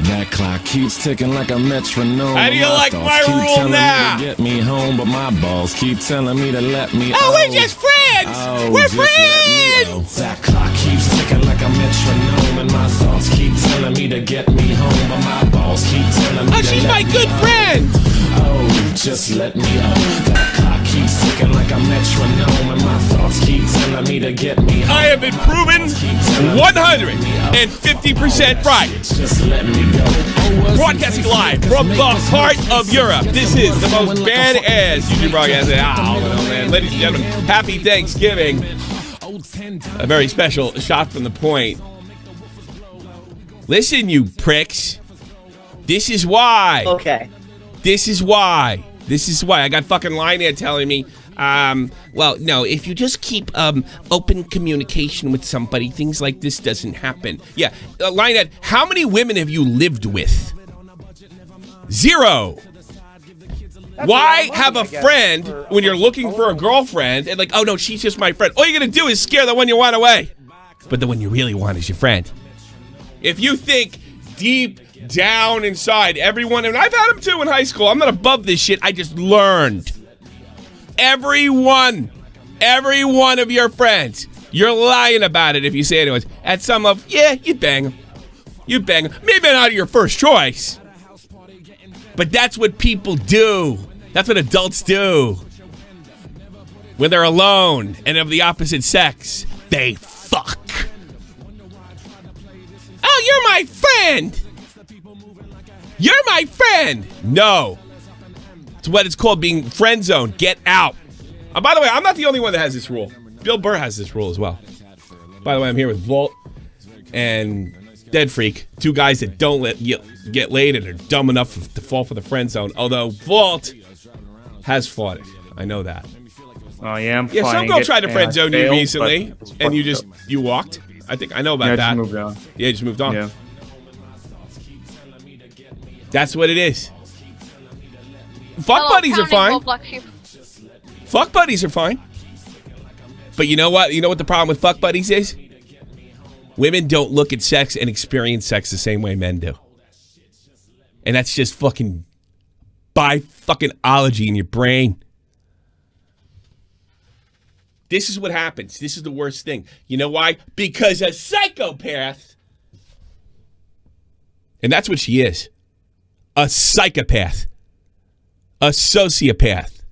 That clock keeps ticking like a metronome. How do you like my rule now? Get me home, but my balls keep telling me to let me. Oh, we're just friends. We're friends. That clock keeps ticking like a metronome, and my thoughts keep telling me to get me home, but my balls keep telling me. Oh, she's my good friend. Oh, just let me That clock keeps ticking like a metronome, and my thoughts keep telling me to get me home. I have been proven 150% right. Just let me go. Broadcasting live from the heart of Europe. This is the most badass YouTube broadcast. Oh, man. Ladies and gentlemen, happy Thanksgiving. A very special shot from the point. Listen, you pricks. This is why. Okay. This is why. I got fucking line there telling me, well, no, if you just keep open communication with somebody, things like this doesn't happen. Yeah, Lionette, how many women have you lived with? 0. Why have a friend when you're looking for a girlfriend and like, oh no, she's just my friend. All you're gonna do is scare the one you want away. But the one you really want is your friend. If you think deep down inside, everyone, and I've had them too in high school, I'm not above this shit, I just learned. Every one of your friends, you're lying about it if you say anyways. At some of, yeah, you'd bang them. Maybe not your first choice. But that's what people do. That's what adults do. When they're alone and of the opposite sex, they fuck. Oh, you're my friend. You're my friend. No. It's what it's called being friend zoned. Get out. By the way, I'm not the only one that has this rule. Bill Burr has this rule as well. By the way, I'm here with Volt and Dead Freak, 2 guys that don't get laid and are dumb enough to fall for the friend zone. Although Volt has fought it. I know that. Oh, yeah, I'm some girl tried to friend zone you recently, and you walked. I think I know about that. Just moved on. Yeah, just moved on. Yeah. That's what it is. Fuck buddies are fine. Fuck buddies are fine. But you know what? You know what the problem with fuck buddies is? Women don't look at sex and experience sex the same way men do. And that's just fucking bi-fucking-ology in your brain. This is what happens. This is the worst thing. You know why? Because a psychopath, and that's what she is, a psychopath, a sociopath,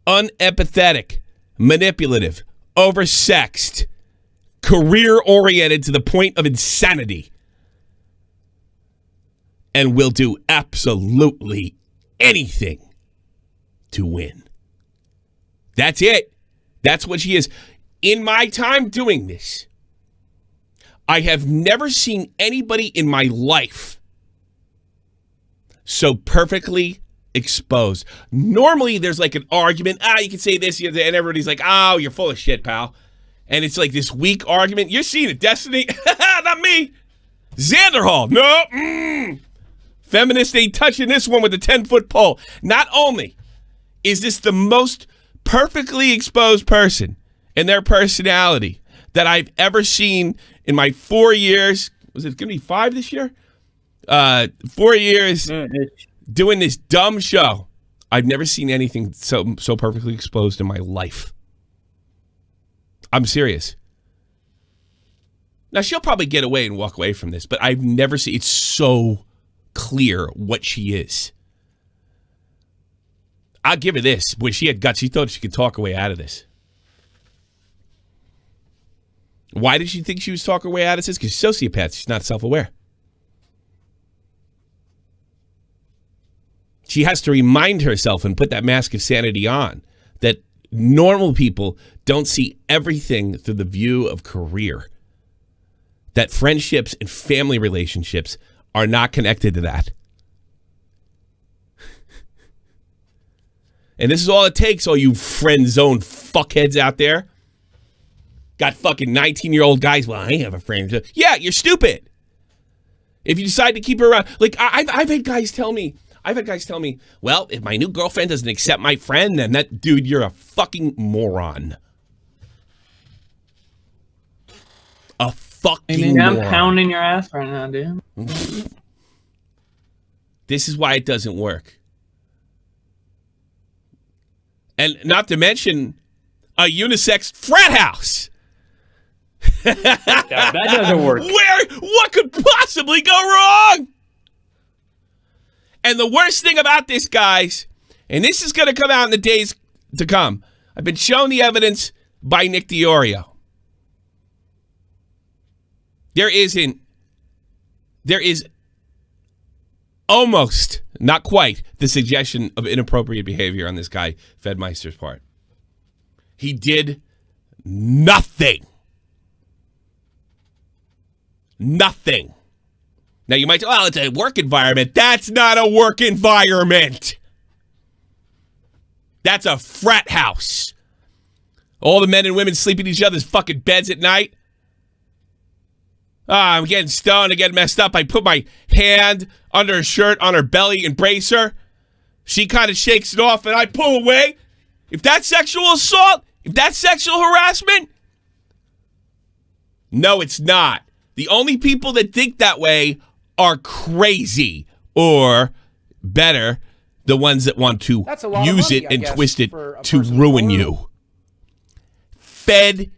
unempathetic, manipulative, oversexed, career-oriented to the point of insanity, and will do absolutely anything to win. That's it. That's what she is. In my time doing this, I have never seen anybody in my life so perfectly exposed. Normally, there's like an argument. You can say this, and everybody's like, oh, you're full of shit, pal. And it's like this weak argument. You're seeing it, Destiny. Not me. Xanderhall. No. Feminist ain't touching this one with a 10-foot pole. Not only is this the most perfectly exposed person and their personality that I've ever seen in my 4 years. Was it going to be 5 this year? 4 years doing this dumb show. I've never seen anything so perfectly exposed in my life. I'm serious. Now, she'll probably get away and walk away from this, but I've never seen, it's so clear what she is. I'll give her this. When she had guts, she thought she could talk her way out of this. Why did she think she was talking her way out of this? Because she's a sociopath. She's not self-aware. She has to remind herself and put that mask of sanity on that normal people don't see everything through the view of career. That friendships and family relationships are not connected to that. And this is all it takes, all you friend zone fuckheads out there. Got fucking 19-year-old guys. Well, I have a friend. Yeah, you're stupid. If you decide to keep her around. Like, I've had guys tell me, well, if my new girlfriend doesn't accept my friend, then that dude, you're a fucking moron. A fucking moron. I'm pounding your ass right now, dude. This is why it doesn't work. And not to mention a unisex frat house. That doesn't work. What could possibly go wrong? And the worst thing about this, guys, and this is going to come out in the days to come, I've been shown the evidence by Nick DiOrio. There is almost, not quite, the suggestion of inappropriate behavior on this guy, Fedmyster's part. He did nothing. Nothing. Now you might say, well, it's a work environment. That's not a work environment. That's a frat house. All the men and women sleep in each other's fucking beds at night. I'm getting stoned. I get messed up. I put my hand under her shirt on her belly, embrace her. She kind of shakes it off, and I pull away. If that's sexual assault, if that's sexual harassment, no, it's not. The only people that think that way are crazy, or better, the ones that want to use it and twist it to ruin you. Fed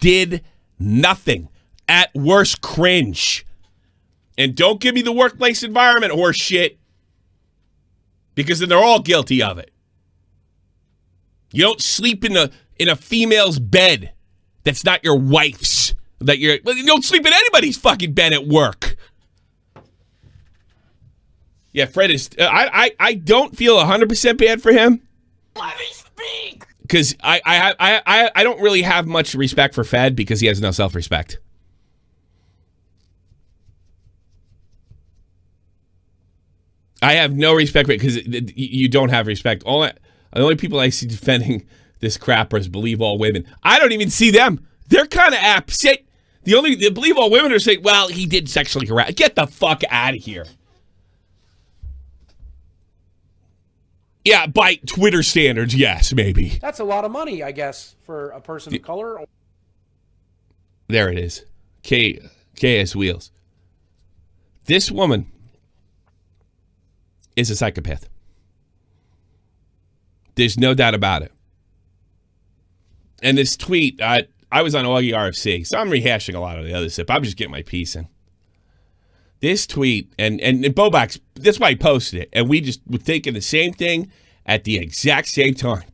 did nothing. At worst, cringe. And don't give me the workplace environment horse shit, because then they're all guilty of it. You don't sleep in a female's bed that's not your wife's. You don't sleep in anybody's fucking bed at work. Yeah, Fred is. I don't feel 100% bad for him. Let me speak. Because I don't really have much respect for Fed because he has no self-respect. I have no respect for it because you don't have respect. The only people I see defending this crap is believe all women. I don't even see them. They're kind of upset. The believe all women are saying, well, he did sexually harass. Get the fuck out of here. Yeah, by Twitter standards, yes, maybe. That's a lot of money, I guess, for a person of color. There it is. KS Wheels. This woman is a psychopath. There's no doubt about it. And this tweet, I was on Augie RFC, so I'm rehashing a lot of the other stuff. I'm just getting my piece in. This tweet, and Bobax, that's why he posted it, and we just were thinking the same thing at the exact same time.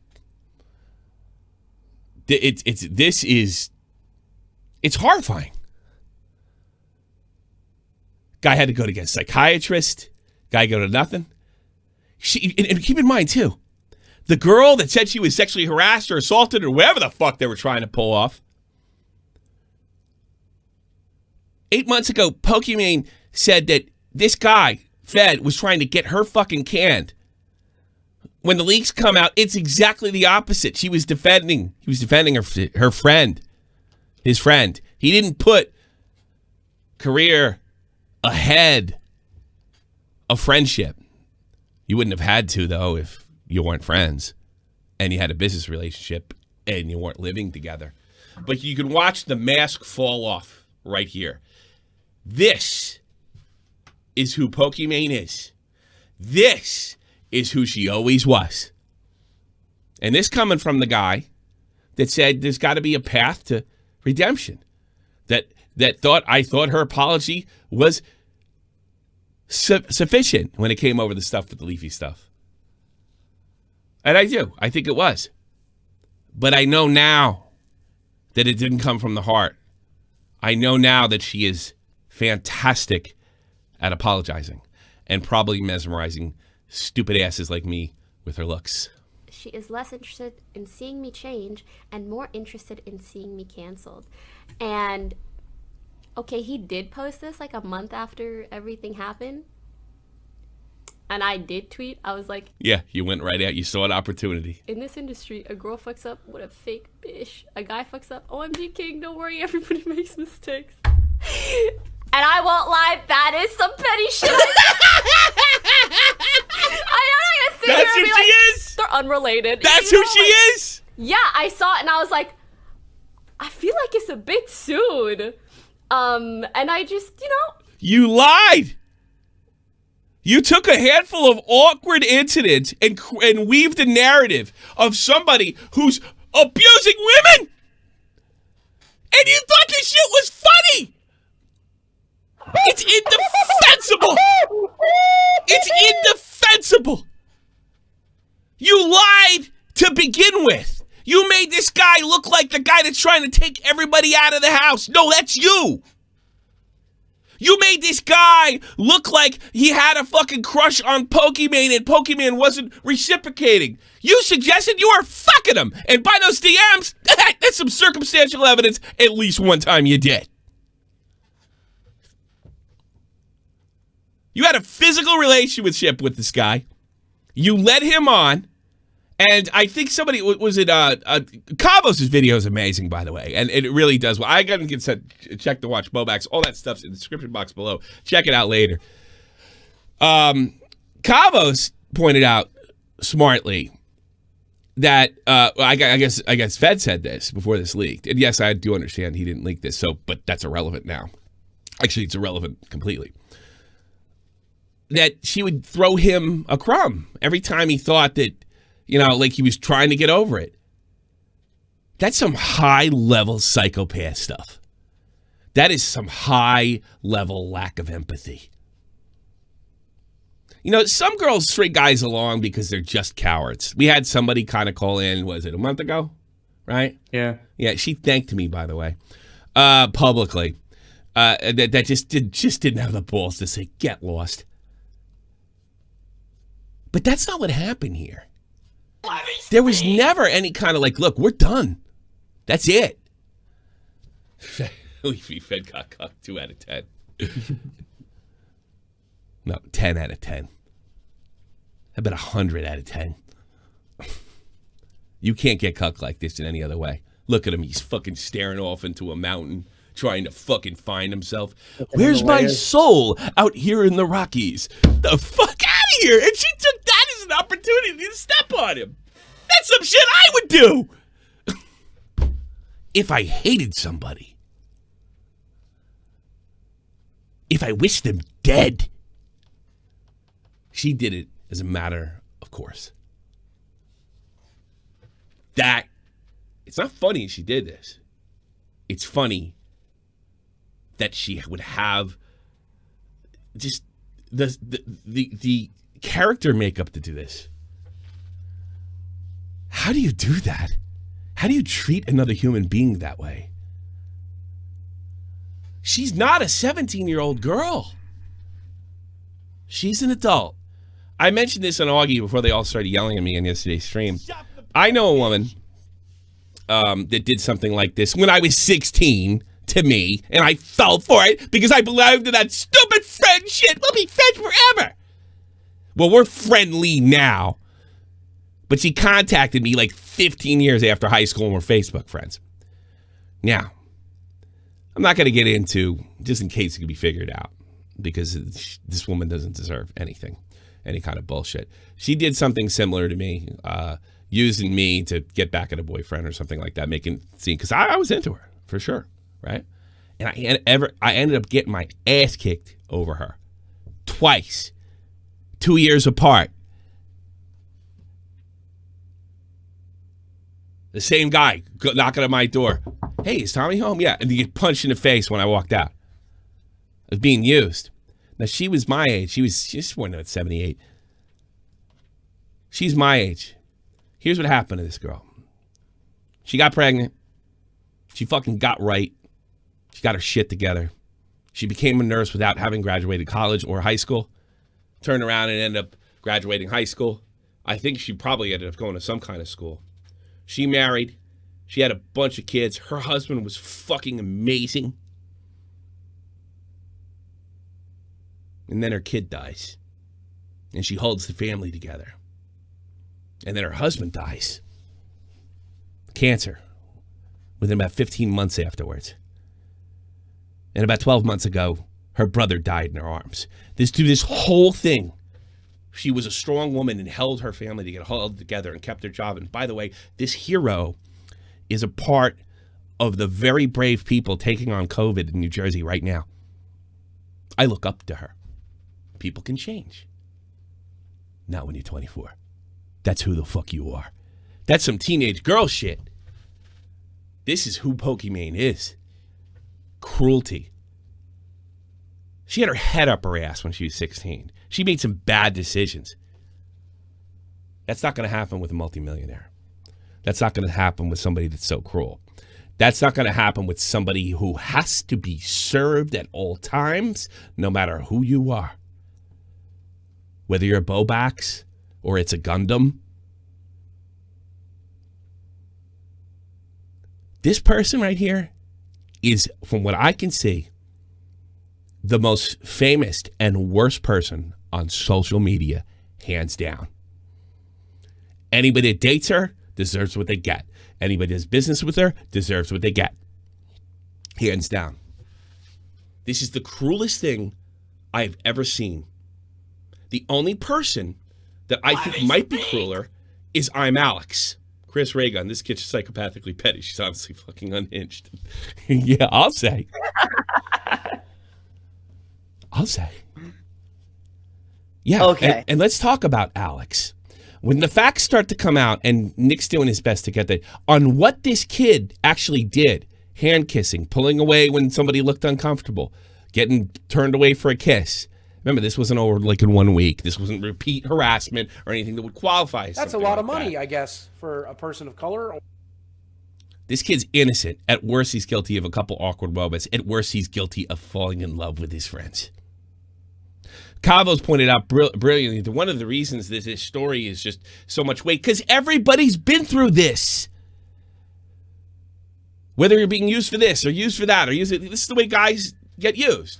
It's horrifying. Guy had to go to get a psychiatrist. Guy go to nothing. And keep in mind, too, the girl that said she was sexually harassed or assaulted or whatever the fuck they were trying to pull off. 8 months ago, Pokimane said that this guy, Fed, was trying to get her fucking canned. When the leaks come out, it's exactly the opposite. He was defending her friend, his friend. He didn't put career ahead of friendship. You wouldn't have had to, though, if you weren't friends and you had a business relationship and you weren't living together. But you can watch the mask fall off right here. This is who Pokimane is. This is who she always was. And this coming from the guy that said there's got to be a path to redemption. I thought her apology was sufficient when it came over the stuff with the Leafy stuff. And I do. I think it was. But I know now that it didn't come from the heart. I know now that she is fantastic at apologizing and probably mesmerizing stupid asses like me with her looks. She is less interested in seeing me change and more interested in seeing me canceled. And okay, he did post this like a month after everything happened. And I did tweet. I was like, yeah, you went right out. You saw an opportunity. In this industry, a girl fucks up with a fake bitch. A guy fucks up. OMG King, don't worry, everybody makes mistakes. And I won't lie, that is some petty shit. I know, I That's who she is. They're unrelated. That's who she is. Yeah, I saw it and I was like, I feel like it's a bit soon. And I just, You lied. You took a handful of awkward incidents and weaved a narrative of somebody who's abusing women. And you thought this shit was funny. It's indefensible. It's indefensible. You lied to begin with. You made this guy look like the guy that's trying to take everybody out of the house. No, that's you. You made this guy look like he had a fucking crush on Pokimane and Pokimane wasn't reciprocating. You suggested you were fucking him. And by those DMs, that's some circumstantial evidence at least one time you did. You had a physical relationship with this guy. You led him on. And I think somebody, was it, Cavos' video is amazing, by the way. And it really does. Well, I got to get set, check to watch Bobax. All that stuff's in the description box below. Check it out later. Cavos pointed out smartly that, I guess Fed said this before this leaked. And yes, I do understand he didn't leak this, but that's irrelevant now. Actually, it's irrelevant completely. That she would throw him a crumb every time he thought that, like he was trying to get over it. That's some high-level psychopath stuff. That is some high-level lack of empathy. Some girls string guys along because they're just cowards. We had somebody kind of call in, was it a month ago? Right? Yeah. Yeah, she thanked me, by the way, publicly. That just didn't have the balls to say, get lost. But that's not what happened here. There was never any kind of look, we're done. That's it. Leafy Fed got cucked 2 out of 10. No, 10 out of 10. How about 100 out of 10? You can't get cucked like this in any other way. Look at him. He's fucking staring off into a mountain, trying to fucking find himself. Where's my soul out here in the Rockies? The fuck out of here. And she took that as an opportunity to step on him. That's some shit I would do. If I hated somebody. If I wished them dead. She did it as a matter of course. It's not funny she did this. It's funny that she would have just the character makeup to do this. How do you do that? How do you treat another human being that way? She's not a 17-year-old girl. She's an adult. I mentioned this on Augie before they all started yelling at me in yesterday's stream. I know a woman that did something like this when I was 16 to me, and I fell for it because I believed in that stupid friend shit. We'll be friends forever. Well, we're friendly now. But she contacted me 15 years after high school and we're Facebook friends. Now, I'm not going to get into, just in case it can be figured out, because this woman doesn't deserve anything, any kind of bullshit. She did something similar to me, using me to get back at a boyfriend or something like that, making it seem, because I was into her, for sure, right? And I ended up getting my ass kicked over her. Twice. 2 years apart. The same guy knocking at my door. Hey, is Tommy home? Yeah. And you get punched in the face when I walked out. I was being used. Now, she was my age. She's born at 78. She's my age. Here's what happened to this girl. She got pregnant. She fucking got right. She got her shit together. She became a nurse without having graduated college or high school. Turned around and ended up graduating high school. I think she probably ended up going to some kind of school. She married. She had a bunch of kids. Her husband was fucking amazing. And then her kid dies. And she holds the family together. And then her husband dies. Cancer. Within about 15 months afterwards. And about 12 months ago, her brother died in her arms. This whole thing. She was a strong woman and held her family to get held together and kept her job. And by the way, this hero is a part of the very brave people taking on COVID in New Jersey right now. I look up to her. People can change. Not when you're 24. That's who the fuck you are. That's some teenage girl shit. This is who Pokimane is. Cruelty. She had her head up her ass when she was 16. She made some bad decisions. That's not going to happen with a multimillionaire. That's not going to happen with somebody that's so cruel. That's not going to happen with somebody who has to be served at all times, no matter who you are. Whether you're a Bobax or it's a Gundam. This person right here is, from what I can see, the most famous and worst person on social media, hands down. Anybody that dates her deserves what they get. Anybody that does business with her deserves what they get. Hands down. This is the cruelest thing I've ever seen. The only person that I think might be crueler is I'm Alex. Chris Raygun, this kid's psychopathically petty. She's honestly fucking unhinged. Yeah, I'll say. Yeah, okay. And let's talk about Alex. When the facts start to come out, and Nick's doing his best to get that, on what this kid actually did, hand kissing, pulling away when somebody looked uncomfortable, getting turned away for a kiss. Remember, this wasn't over like in 1 week. This wasn't repeat harassment or anything that would qualify as That's a lot of money, I guess, for a person of color. This kid's innocent. At worst, he's guilty of a couple awkward moments. At worst, he's guilty of falling in love with his friends. Cavo's pointed out brilliantly that one of the reasons that this story is just so much weight, because everybody's been through this. Whether you're being used for this or used for that, this is the way guys get used.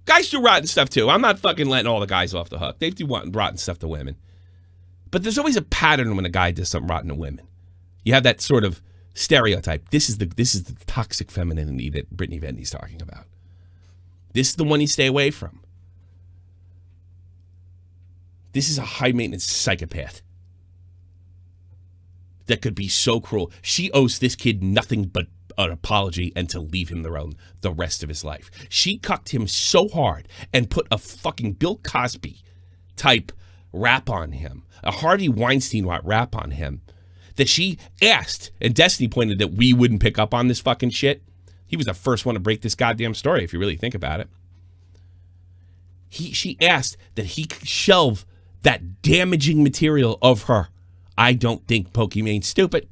Guys do rotten stuff too. I'm not fucking letting all the guys off the hook. They do rotten stuff to women. But there's always a pattern when a guy does something rotten to women. You have that sort of stereotype. This is the toxic femininity that Brittany Vendy's talking about. This is the one you stay away from. This is a high-maintenance psychopath that could be so cruel. She owes this kid nothing but an apology and to leave him the rest of his life. She cucked him so hard and put a fucking Bill Cosby type rap on him, a Harvey Weinstein rap on him, that she asked, and Destiny pointed that we wouldn't pick up on this fucking shit. He was the first one to break this goddamn story, if you really think about it. She asked that he shelve that damaging material of her. I don't think Pokimane's stupid.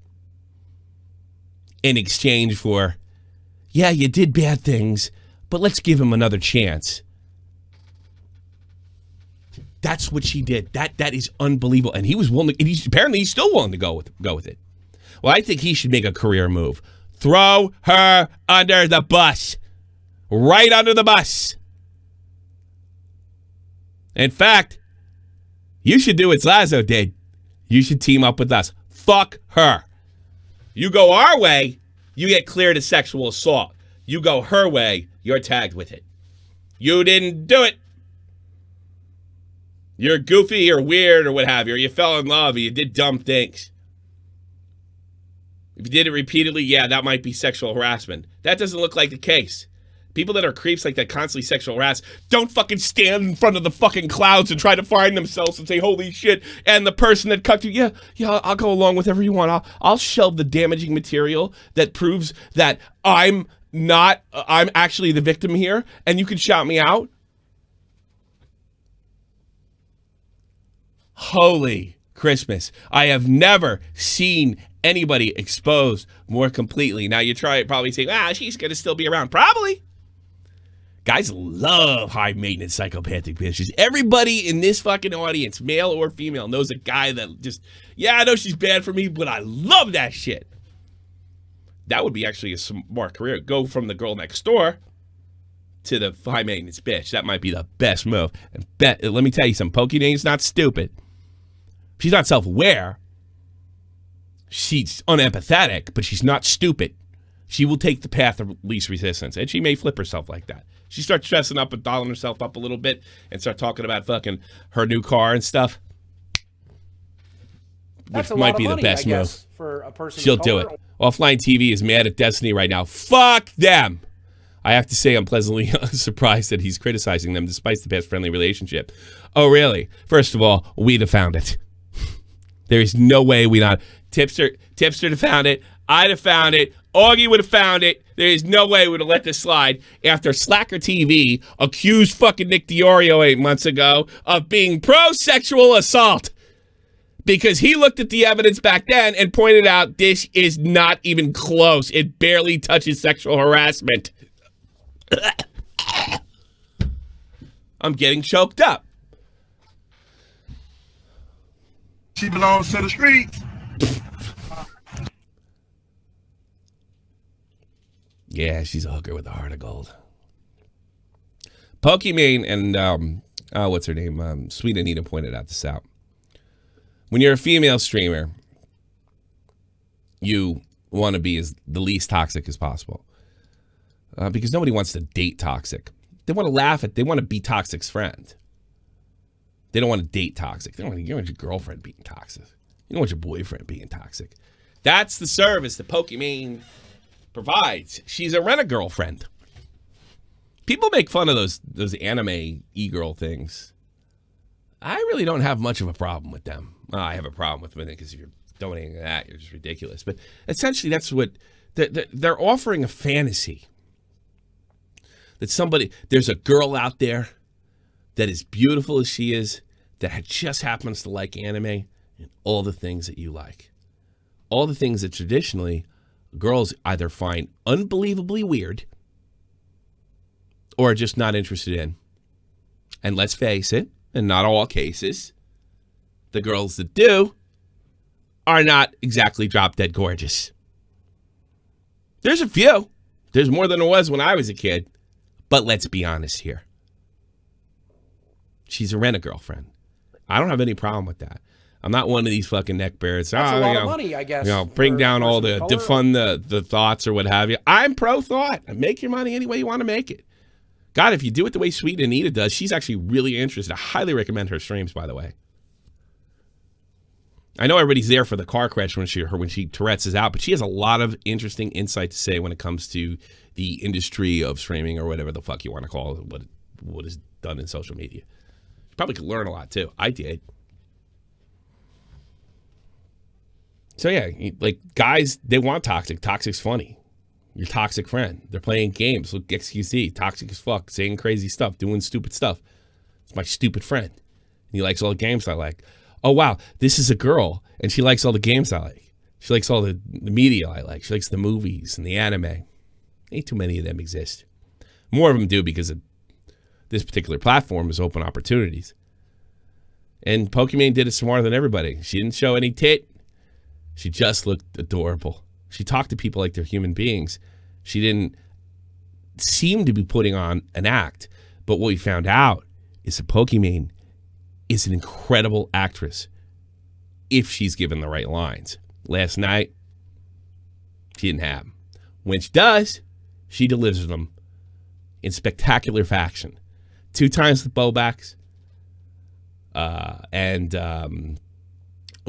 In exchange for, yeah, you did bad things, but let's give him another chance. That's what she did. That is unbelievable. And he was willing to, and he's still willing to go with it. Well, I think he should make a career move. Throw her under the bus. Right under the bus. In fact, you should do what Lazo did. You should team up with us. Fuck her. You go our way, you get cleared of sexual assault. You go her way, you're tagged with it. You didn't do it. You're goofy or weird or what have you, or you fell in love or you did dumb things. If you did it repeatedly, yeah, that might be sexual harassment. That doesn't look like the case. People that are creeps like that, constantly sexual harass, don't fucking stand in front of the fucking clouds and try to find themselves and say, holy shit, and the person that cut you, yeah, I'll go along with whatever you want. I'll shelve the damaging material that proves that I'm actually the victim here, and you can shout me out. Holy Christmas. I have never seen anybody exposed more completely. Now you probably say, she's going to still be around. Probably. Guys love high-maintenance psychopathic bitches. Everybody in this fucking audience, male or female, knows a guy that just, I know she's bad for me, but I love that shit. That would be actually a smart career. Go from the girl next door to the high-maintenance bitch. That might be the best move. And let me tell you something. Pokimane's not stupid. She's not self-aware. She's unempathetic, but she's not stupid. She will take the path of least resistance, and she may flip herself like that. She starts dressing up and dolling herself up a little bit and start talking about fucking her new car and stuff. That's which a might lot of be money, the best I guess, move. for a person. She'll do it. Offline TV is mad at Destiny right now. Fuck them. I have to say I'm pleasantly surprised that he's criticizing them despite the past friendly relationship. Oh, really? First of all, we'd have found it. There is no way we not. Tipster to found it. I'd have found it. Augie would have found it. There is no way we would have let this slide after Slacker TV accused fucking Nick Diorio 8 months ago of being pro-sexual assault. Because he looked at the evidence back then and pointed out this is not even close. It barely touches sexual harassment. I'm getting choked up. She belongs to the streets. Yeah, she's a hooker with a heart of gold. Pokimane and, what's her name? Sweet Anita pointed out this out. When you're a female streamer, you want to be the least toxic as possible. Because nobody wants to date toxic. They want to laugh at, they want to be toxic's friend. They don't want to date toxic. They don't want, you don't want your girlfriend being toxic. You don't want your boyfriend being toxic. That's the service that Pokimane provides. She's a rent-a-girlfriend. People make fun of those anime e-girl things. I really don't have much of a problem with them. Well, I have a problem with them because if you're donating that, you're just ridiculous. But essentially, that's what they're offering, a fantasy that there's a girl out there that is beautiful as she is, that just happens to like anime and all the things that you like. All the things that traditionally girls either find unbelievably weird or are just not interested in. And let's face it, in not all cases, the girls that do are not exactly drop dead gorgeous. There's a few. There's more than there was when I was a kid. But let's be honest here. She's a rent-a-girlfriend. I don't have any problem with that. I'm not one of these fucking neckbeards. That's a lot of money, I guess. Bring down all the, defund the thoughts or what have you. I'm pro-thought. Make your money any way you want to make it. God, if you do it the way Sweet Anita does, she's actually really interested. I highly recommend her streams, by the way. I know everybody's there for the car crash when she Tourette's is out, but she has a lot of interesting insight to say when it comes to the industry of streaming or whatever the fuck you want to call it, what is done in social media. You probably could learn a lot too. I did. So yeah, like guys, they want toxic. Toxic's funny. Your toxic friend. They're playing games. Look, XQC, toxic as fuck, saying crazy stuff, doing stupid stuff. It's my stupid friend. And he likes all the games I like. Oh, wow, this is a girl, and she likes all the games I like. She likes all the media I like. She likes the movies and the anime. Ain't too many of them exist. More of them do because this particular platform is open opportunities. And Pokimane did it smarter than everybody. She didn't show any tit. She just looked adorable. She talked to people like they're human beings. She didn't seem to be putting on an act. But what we found out is that Pokimane is an incredible actress if she's given the right lines. Last night, she didn't have them. When she does, she delivers them in spectacular fashion. 2 times the bowbacks, and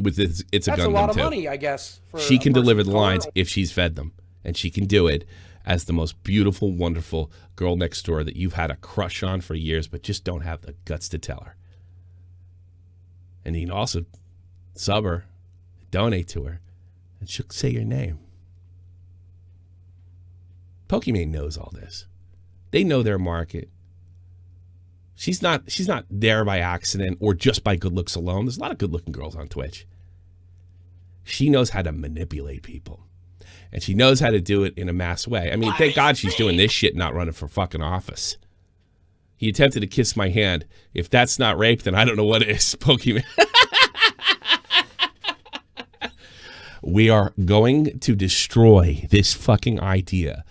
with this, it's a Gundam too. That's a lot of money, I guess. She can deliver the lines if she's fed them, and she can do it as the most beautiful, wonderful girl next door that you've had a crush on for years, but just don't have the guts to tell her. And you can also sub her, donate to her, and she'll say your name. Pokimane knows all this. They know their market. She's not there by accident or just by good looks alone. There's a lot of good-looking girls on Twitch. She knows how to manipulate people. And she knows how to do it in a mass way. I mean, thank God she's doing this shit, not running for fucking office. He attempted to kiss my hand. If that's not rape, then I don't know what is, Pokimane. We are going to destroy this fucking idea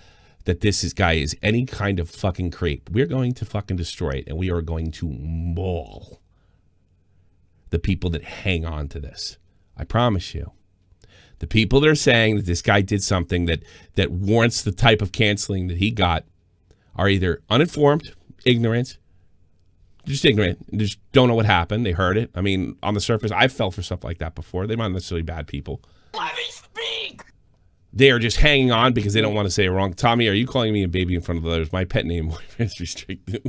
that this guy is any kind of fucking creep. We're going to fucking destroy it, and we are going to maul the people that hang on to this. I promise you. The people that are saying that this guy did something that warrants the type of canceling that he got are either uninformed, ignorant, just ignorant, just don't know what happened. They heard it. I mean, on the surface, I fell for stuff like that before. They might not necessarily bad people. Let me speak. They are just hanging on because they don't want to say it wrong. Tommy, are you calling me a baby in front of others? My pet name is restricted.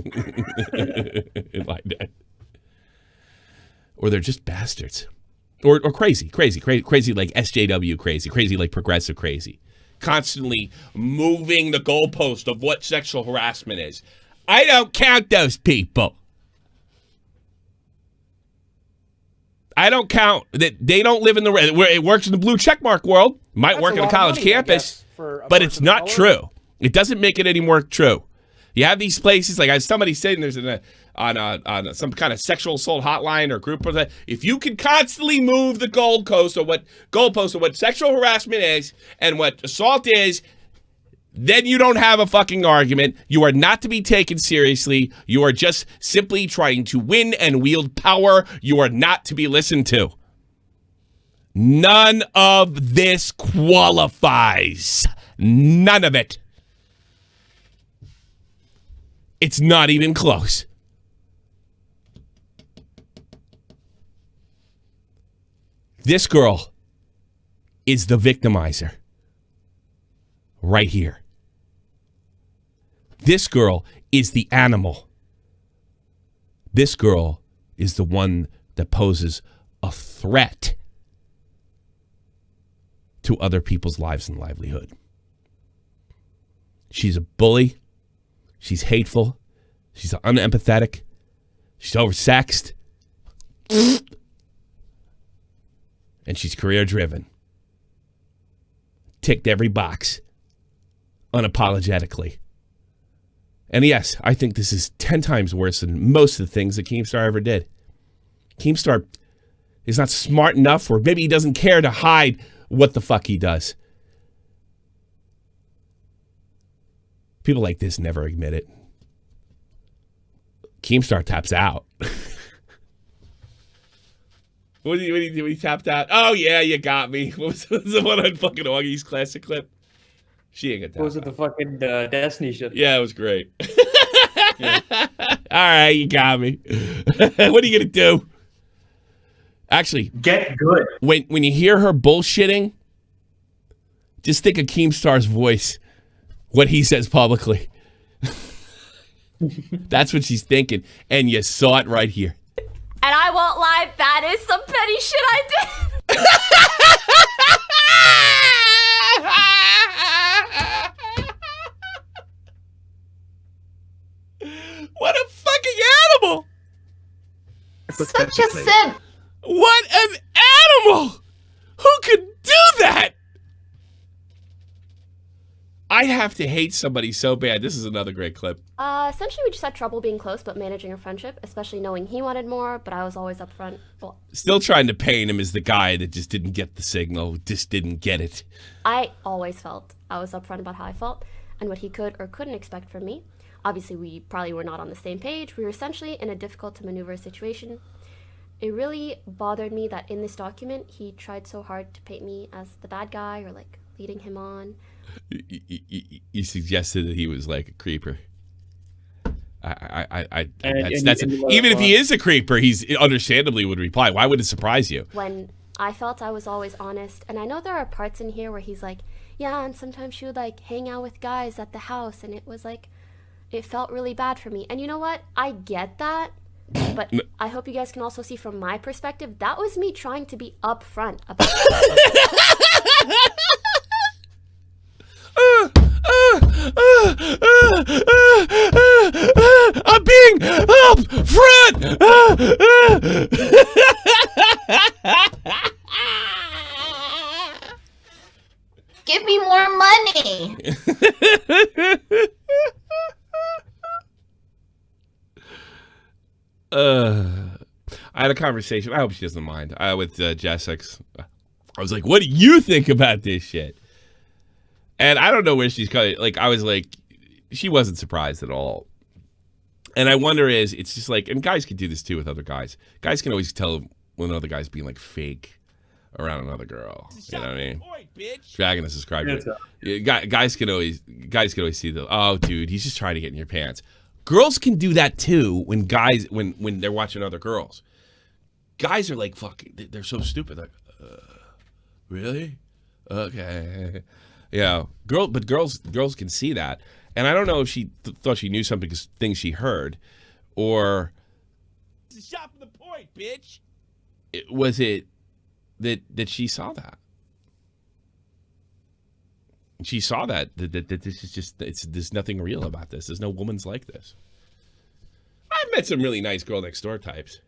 Or they're just bastards. Or crazy like SJW crazy like progressive crazy. Constantly moving the goalpost of what sexual harassment is. I don't count those people. I don't count that they don't live in the where it works in the blue checkmark world. Might work on a college campus, but it's not true. It doesn't make it any more true. You have these places like somebody saying there's on some kind of sexual assault hotline or group. If you can constantly move the goalpost of what sexual harassment is and what assault is, then you don't have a fucking argument. You are not to be taken seriously. You are just simply trying to win and wield power. You are not to be listened to. None of this qualifies. None of it. It's not even close. This girl is the victimizer. Right here. This girl is the animal. This girl is the one that poses a threat to other people's lives and livelihood. She's a bully. She's hateful. She's unempathetic. She's oversexed. And she's career-driven. Ticked every box. Unapologetically. And yes, I think this is 10 times worse than most of the things that Keemstar ever did. Keemstar is not smart enough, or maybe he doesn't care to hide what the fuck he does. People like this never admit it. Keemstar taps out. What did he do? He tapped out. Oh, yeah, you got me. What was the one on fucking Augie's classic clip? She ain't got that. Was it the fucking Destiny shit? Yeah, it was great. Yeah. All right, you got me. What are you going to do? Actually, Get good. when you hear her bullshitting, just think of Keemstar's voice, what he says publicly. That's what she's thinking. And you saw it right here. And I won't lie, that is some petty shit I did. What a fucking animal! Such a simp. What an animal! Who could do that? I have to hate somebody so bad. This is another great clip. Essentially, we just had trouble being close, but managing our friendship, especially knowing he wanted more, but I was always upfront. Well, Still trying to paint him as the guy that just didn't get the signal, just didn't get it. I always felt I was upfront about how I felt and what he could or couldn't expect from me. Obviously, we probably were not on the same page. We were essentially in a difficult to maneuver situation. It really bothered me that in this document, he tried so hard to paint me as the bad guy or like leading him on. You suggested that he was like a creeper. Even if he is a creeper, he's understandably would reply. Why would it surprise you? When I felt I was always honest, and I know there are parts in here where he's like, yeah, and sometimes she would like hang out with guys at the house, and it was like, it felt really bad for me. And you know what? I get that, but I hope you guys can also see from my perspective, that was me trying to be upfront about I'm being up front. Give me more money. I had a conversation. I hope she doesn't mind. With Jess. I was like, "What do you think about this shit?" And I don't know where she's coming. Like, I was like, she wasn't surprised at all. And I wonder it's just like, and guys can do this too with other guys. Guys can always tell when another guy's being like fake around another girl. You know what I mean? Point, bitch. Dragging the subscriber. Guys can always see the, oh, dude, he's just trying to get in your pants. Girls can do that too when guys, when they're watching other girls. Guys are like, fucking, they're so stupid. Like, really? Okay. Yeah, but girls can see that, and I don't know if she thought she knew something because things she heard, or shot from the point, bitch. Was it that she saw that? She saw that this is just there's nothing real about this. There's no woman's like this. I've met some really nice girl next door types,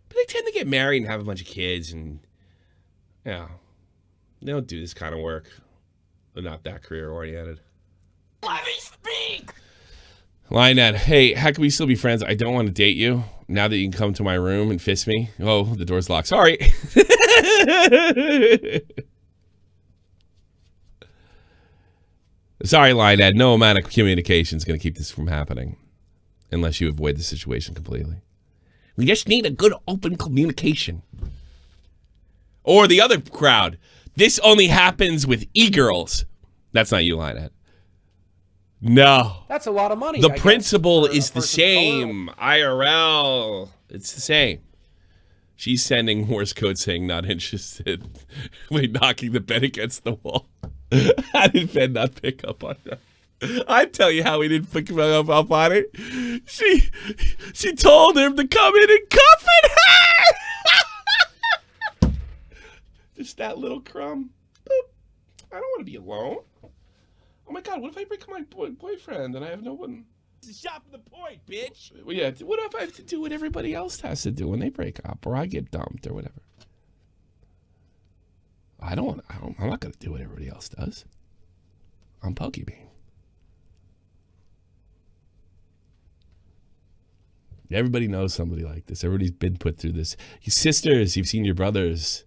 but they tend to get married and have a bunch of kids, and they don't do this kind of work. They're not that career oriented. Let me speak. Lionette, hey, how can we still be friends? I don't want to date you now that you can come to my room and fist me. Oh, the door's locked. Sorry. Sorry, Lionette. No amount of communication is going to keep this from happening unless you avoid the situation completely. We just need a good open communication. Or the other crowd. This only happens with e-girls. That's not you, Lionette. No. That's a lot of money. The I guess, principle for a is the person of same. IRL. It's the same. She's sending Morse code saying not interested. Wait, knocking the bed against the wall. How did Ben not pick up on that? I tell you how he didn't pick up on it. She told him to come in and cuff it. Just that little crumb. Boop. I don't want to be alone. Oh my God, what if I break up my boyfriend and I have no one? Shot from the point, bitch. Well, yeah, what if I have to do what everybody else has to do when they break up, or I get dumped, or whatever? I'm not going to do what everybody else does. I'm Pokimane. Everybody knows somebody like this. Everybody's been put through this. Your sisters, you've seen your brothers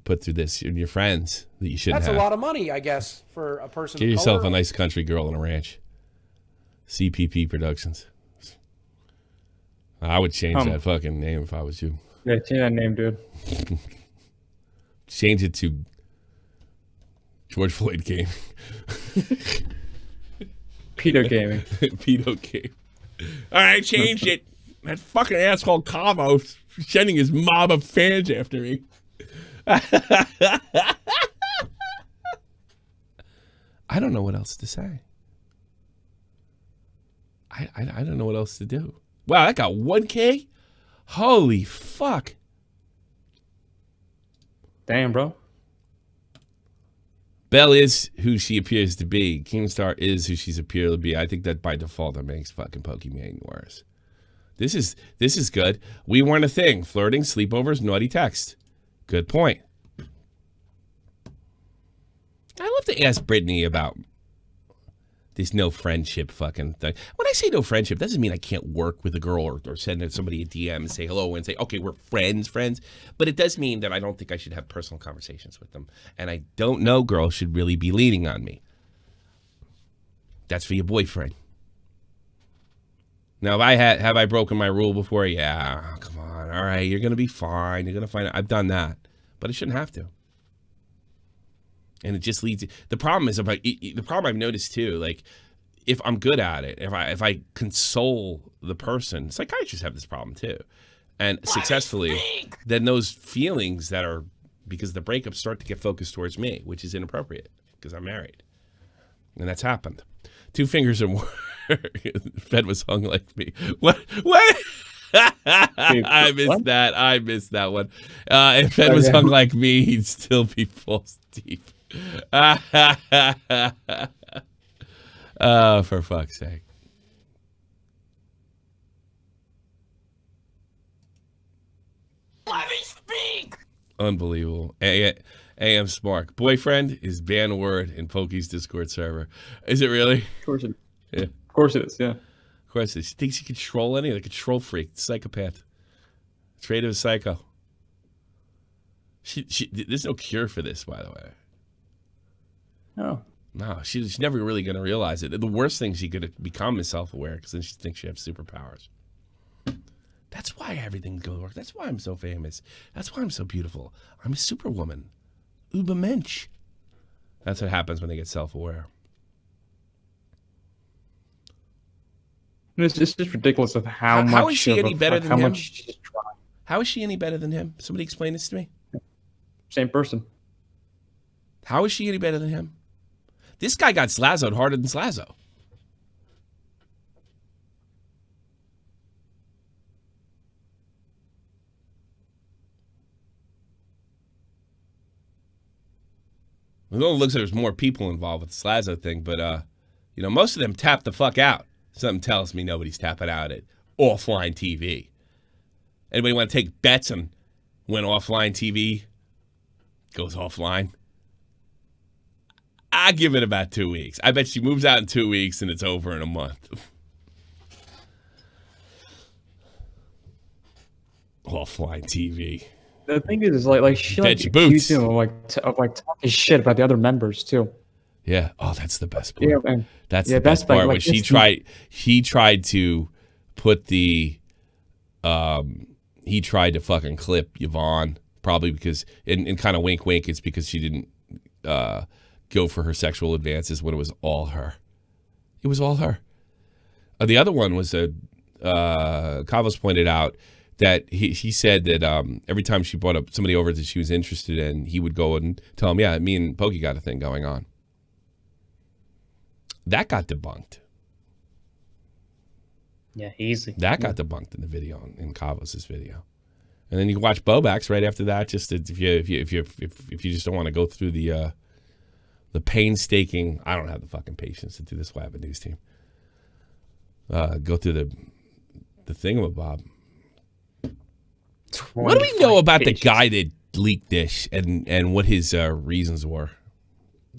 put through this, and your friends that you shouldn't have. That's a lot of money, I guess, for a person Get of yourself color. a nice country girl on a ranch. CPP Productions. I would change that fucking name if I was you. Yeah, change that name, dude. Change it to George Floyd Game. Pedo gaming. Pedo Game. All right, changed it. That fucking asshole Cavo's sending his mob of fans after me. I don't know what else to say. I don't know what else to do. Wow, that got 1K? Holy fuck. Damn, bro. Belle is who she appears to be. Keemstar is who she's appeared to be. I think that by default that makes fucking Pokimane worse. This is good. We weren't a thing. Flirting, sleepovers, naughty text. Good point. I love to ask Brittany about this no friendship fucking thing. When I say no friendship, doesn't mean I can't work with a girl or send somebody a DM and say hello and say, okay, we're friends. But it does mean that I don't think I should have personal conversations with them. And I don't know girls should really be leaning on me. That's for your boyfriend. Now, have I broken my rule before? Yeah, oh, come on. All right, you're going to be fine. You're going to find out. I've done that. But I shouldn't have to. And it just leads. The problem is the problem I've noticed too. Like, if I'm good at it, if I console the person, psychiatrists have this problem too, and successfully, then those feelings that are because of the breakup start to get focused towards me, which is inappropriate because I'm married, and that's happened. 2 fingers or more. Fed was hung like me. What? I missed that. I missed that one. If Fed was hung like me, he'd still be false deep. Oh, for fuck's sake. Let me speak. Unbelievable. AM Smart. Boyfriend is banned word in Pokey's Discord server. Is it really? Of course it is. Yeah. Of course it is, yeah. Of course it is. She thinks she can control any, like a control freak, psychopath. Trait of a psycho. There's no cure for this, by the way. No, she's never really going to realize it. The worst thing she could become is self-aware because then she thinks she has superpowers. That's why everything goes work. That's why I'm so famous. That's why I'm so beautiful. I'm a superwoman. Ubermensch. That's what happens when they get self-aware. It's just ridiculous of how much. How is she any better than him? Much she's trying. How is she any better than him? Somebody explain this to me. Same person. How is she any better than him? This guy got Slazo'd harder than Slazo. It only looks like there's more people involved with the Slazo thing, but, you know, most of them tap the fuck out. Something tells me nobody's tapping out at offline TV. Anybody want to take bets on when offline TV goes offline? I give it about 2 weeks. I bet she moves out in 2 weeks and it's over in a month. Offline TV. The thing is like she like Bet your boots. accused him of talking shit about the other members too. Yeah. Oh, that's the best part. Yeah, man. That's Yeah, the best that's like- part. When like she tried to put the, he tried to fucking clip Yvonne, probably because, and kind of wink wink, it's because she didn't go for her sexual advances when it was all her. It was all her. The other one was Kavos pointed out that he said that every time she brought up somebody over that she was interested in, he would go and tell him, yeah, me and Pokey got a thing going on. That got debunked. Yeah, easy. That got debunked in the video, in Kavos' video. And then you can watch Bobax right after that, just to, if you just don't want to go through the painstaking. I don't have the fucking patience to do this. Why I have a news team. Go through the thingamabob. What do we know about the guy that leaked this and what his reasons were?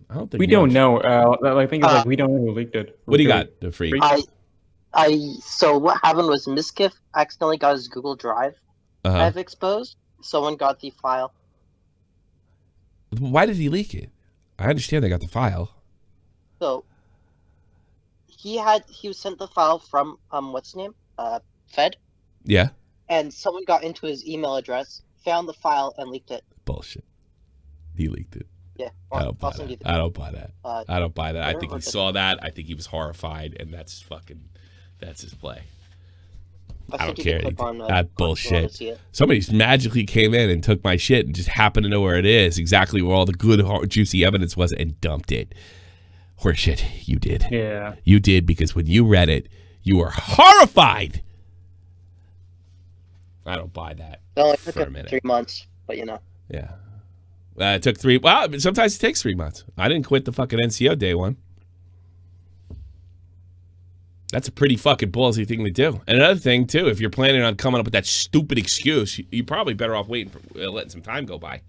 I don't think We don't know. I think it's like we don't know who leaked it. What do you got, the freak? So what happened was Miskiff accidentally got his Google Drive I've exposed. Someone got the file. Why did he leak it? I understand they got the file. So he was sent the file from what's his name? Fed. Yeah. And someone got into his email address, found the file, and leaked it. Bullshit. He leaked it. Yeah. I don't buy that. I don't buy that. I don't buy that. I think he saw that. I think he was horrified, and that's his play. I don't care. That bullshit. Somebody's magically came in and took my shit and just happened to know where it is, exactly where all the good, juicy evidence was, and dumped it. Horseshit. You did. Yeah. You did, because when you read it, you were horrified. I don't buy that. It only took for a him minute. 3 months, but you know. Yeah. It took 3. Well, sometimes it takes 3 months. I didn't quit the fucking NCO day one. That's a pretty fucking ballsy thing to do. And another thing, too, if you're planning on coming up with that stupid excuse, you're probably better off waiting for letting some time go by.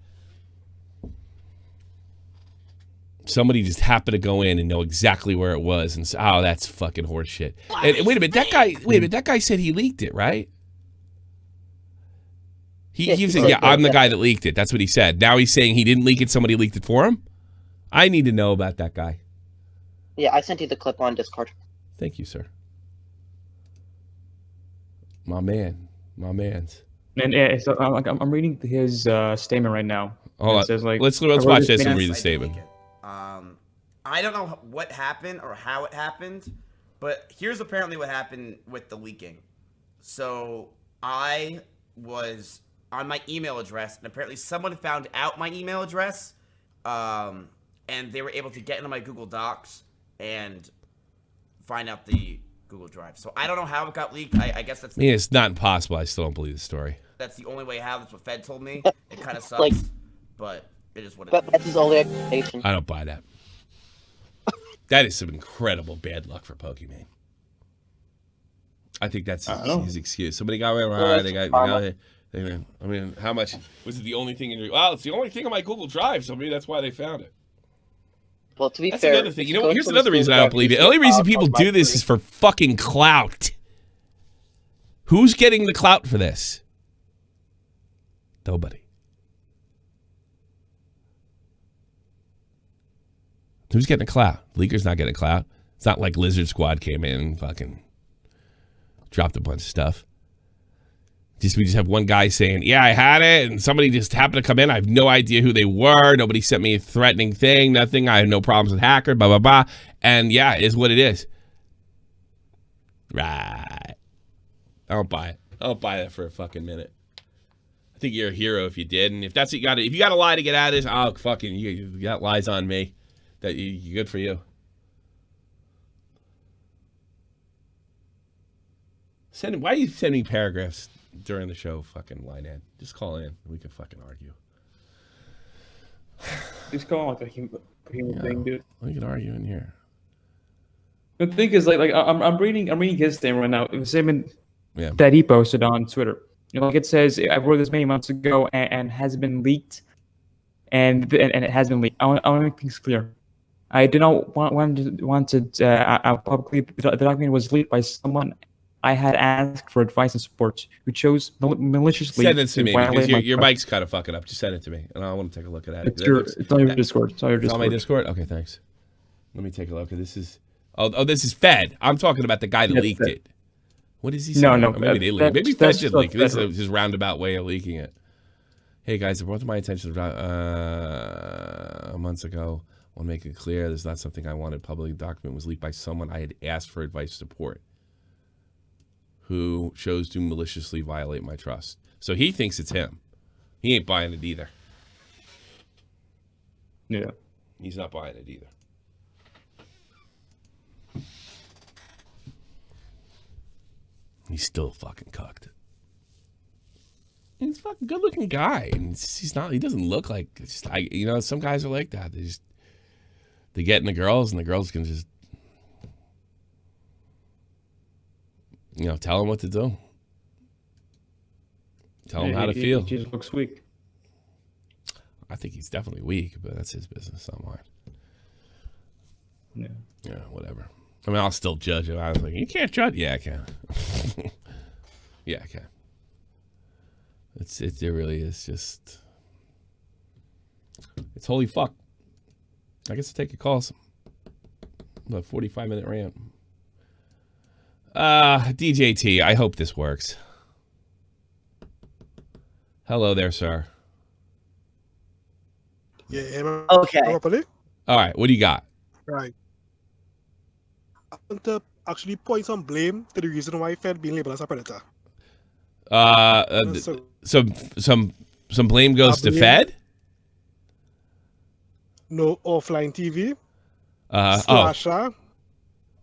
Somebody just happened to go in and know exactly where it was and say, oh, that's fucking horseshit. And wait a minute, that guy said he leaked it, right? He said, yeah, I'm the guy that leaked it. That's what he said. Now he's saying he didn't leak it, somebody leaked it for him? I need to know about that guy. Yeah, I sent you the clip on Discord. Thank you, sir. My man. My man's. And so I'm reading his statement right now. Hold on. It says, like, let's watch this and read the statement. I don't know what happened or how it happened, but here's apparently what happened with the leaking. So I was on my email address, and apparently someone found out my email address, and they were able to get into my Google Docs and find out the Google Drive. So I don't know how it got leaked. I guess that's... I mean, it's not impossible. I still don't believe the story. That's the only way how. That's what Fed told me. It kind of sucks, but it is what it is. But that's his only explanation. I don't buy that. That is some incredible bad luck for Pokimane. I think that's his excuse. Somebody got right. They got I mean, how much was it? The only thing in your... Well, it's the only thing on my Google Drive, so maybe that's why they found it. Well, to be That's fair, another thing. You know, here's another reason I don't believe it. The only reason people do this is for fucking clout. Who's getting the clout for this? Nobody. Who's getting the clout? Leaker's not getting a clout. It's not like Lizard Squad came in and fucking dropped a bunch of stuff. We just have one guy saying, yeah, I had it, and somebody just happened to come in. I have no idea who they were. Nobody sent me a threatening thing, nothing. I have no problems with hacker, blah, blah, blah. And yeah, it is what it is. Right. I don't buy it. I don't buy that for a fucking minute. I think you're a hero if you did. And if that's what you got, if you got to lie to get out of this, oh fucking, you got lies on me. That you good for you. Why are you sending paragraphs during the show? Fucking line in. Just call in. We can fucking argue. Just call on the human thing, dude. We can argue in here. The thing is, like I'm reading his statement right now. The statement Yeah. that he posted on Twitter. You know, like it says, I wrote this many months ago and has been leaked, and it has been leaked. I want to make things clear. I did not wanted publicly. The document was leaked by someone I had asked for advice and support, who chose maliciously. Send it to me because your trust. mic's kind of fucking up. Just send it to me, and I want to take a look at it. It's on your Discord. It's on your It's on my Discord. Okay, thanks. Let me take a look. This is this is Fed. I'm talking about the guy that leaked it. What is he saying? No, or maybe they leaked. Maybe Fed should leak. This is his roundabout way of leaking it. Hey guys, it brought to my attention months ago. I want to make it clear, this is not something I wanted. Publicly, the document was leaked by someone I had asked for advice support, who chose to maliciously violate my trust. So he thinks it's him. He ain't buying it either. Yeah. He's not buying it either. He's still fucking cucked. He's a fucking good-looking guy, and he's not. He doesn't look like. Some guys are like that. They get in the girls, and the girls can just, tell them what to do. Tell them how to feel. He just looks weak. I think he's definitely weak, but that's his business, not mine. Yeah. Yeah, whatever. I mean, I'll still judge him. I was like, you can't judge. Yeah, I can. Yeah, I can. It really is just. It's holy fuck. I guess I'll take a call. About 45-minute rant. DJT, I hope this works. Hello there, sir. Yeah, Okay. All right, what do you got? Right. I want to actually point some blame to the reason why Fed being labeled as a predator. Some blame goes to Fed? No offline TV. Slasher.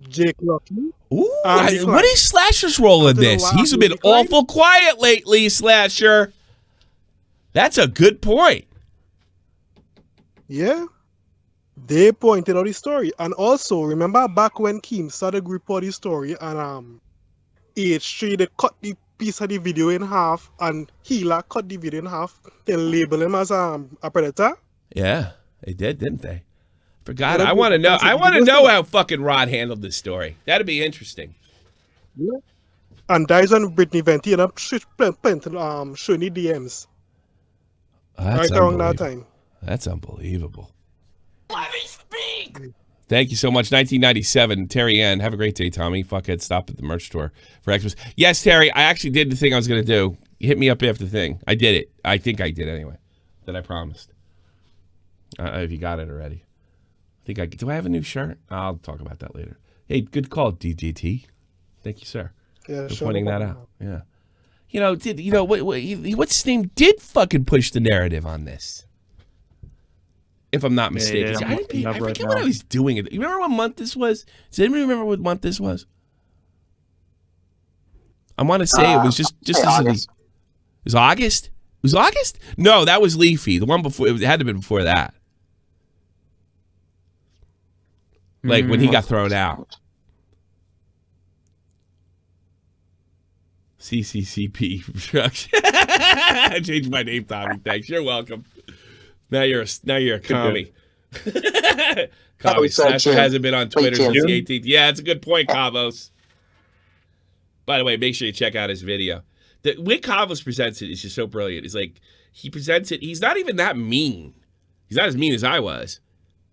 Jake Lucky. Ooh, what is Slasher's role in this? He's been awful quiet lately, Slasher. That's a good point. Yeah. They pointed out the story. And also, remember back when Keemstar the group reported the story and H3 they cut the piece of the video in half and Healer cut the video in half. They label him as a predator. Yeah, they did, didn't they? Forgot. I want to know. I want to know how fucking Rod handled this story. That'd be interesting. Yeah. And that is when Brittany Venti and showing the DMs. That's right around that time. That's unbelievable. Let me speak. Thank you so much. 1997, Terry Ann. Have a great day, Tommy. Fuckhead, stop at the merch store for Xmas. Yes, Terry, I actually did the thing I was going to do. Hit me up after the thing. I did it. I think I did anyway. That I promised. If you got it already. Do I have a new shirt? I'll talk about that later. Hey, good call, DJT. Thank you, sir. Yeah, for pointing that out. Yeah. What's his name did fucking push the narrative on this. If I'm not mistaken. Yeah, I forget what I was doing. You remember what month this was? Does anybody remember what month this was? I want to say it was just August. It was August? It was August? No, that was Leafy. The one before, it had to have been before that. Like when he got thrown out. CCCP production. I changed my name, Tommy. Thanks. You're welcome. Now you're a commie. Commie Slasher hasn't been on Twitter since the 18th. Yeah, it's a good point, Cavos. By the way, make sure you check out his video. The way Cavos presents it is just so brilliant. It's like he presents it. He's not even that mean. He's not as mean as I was,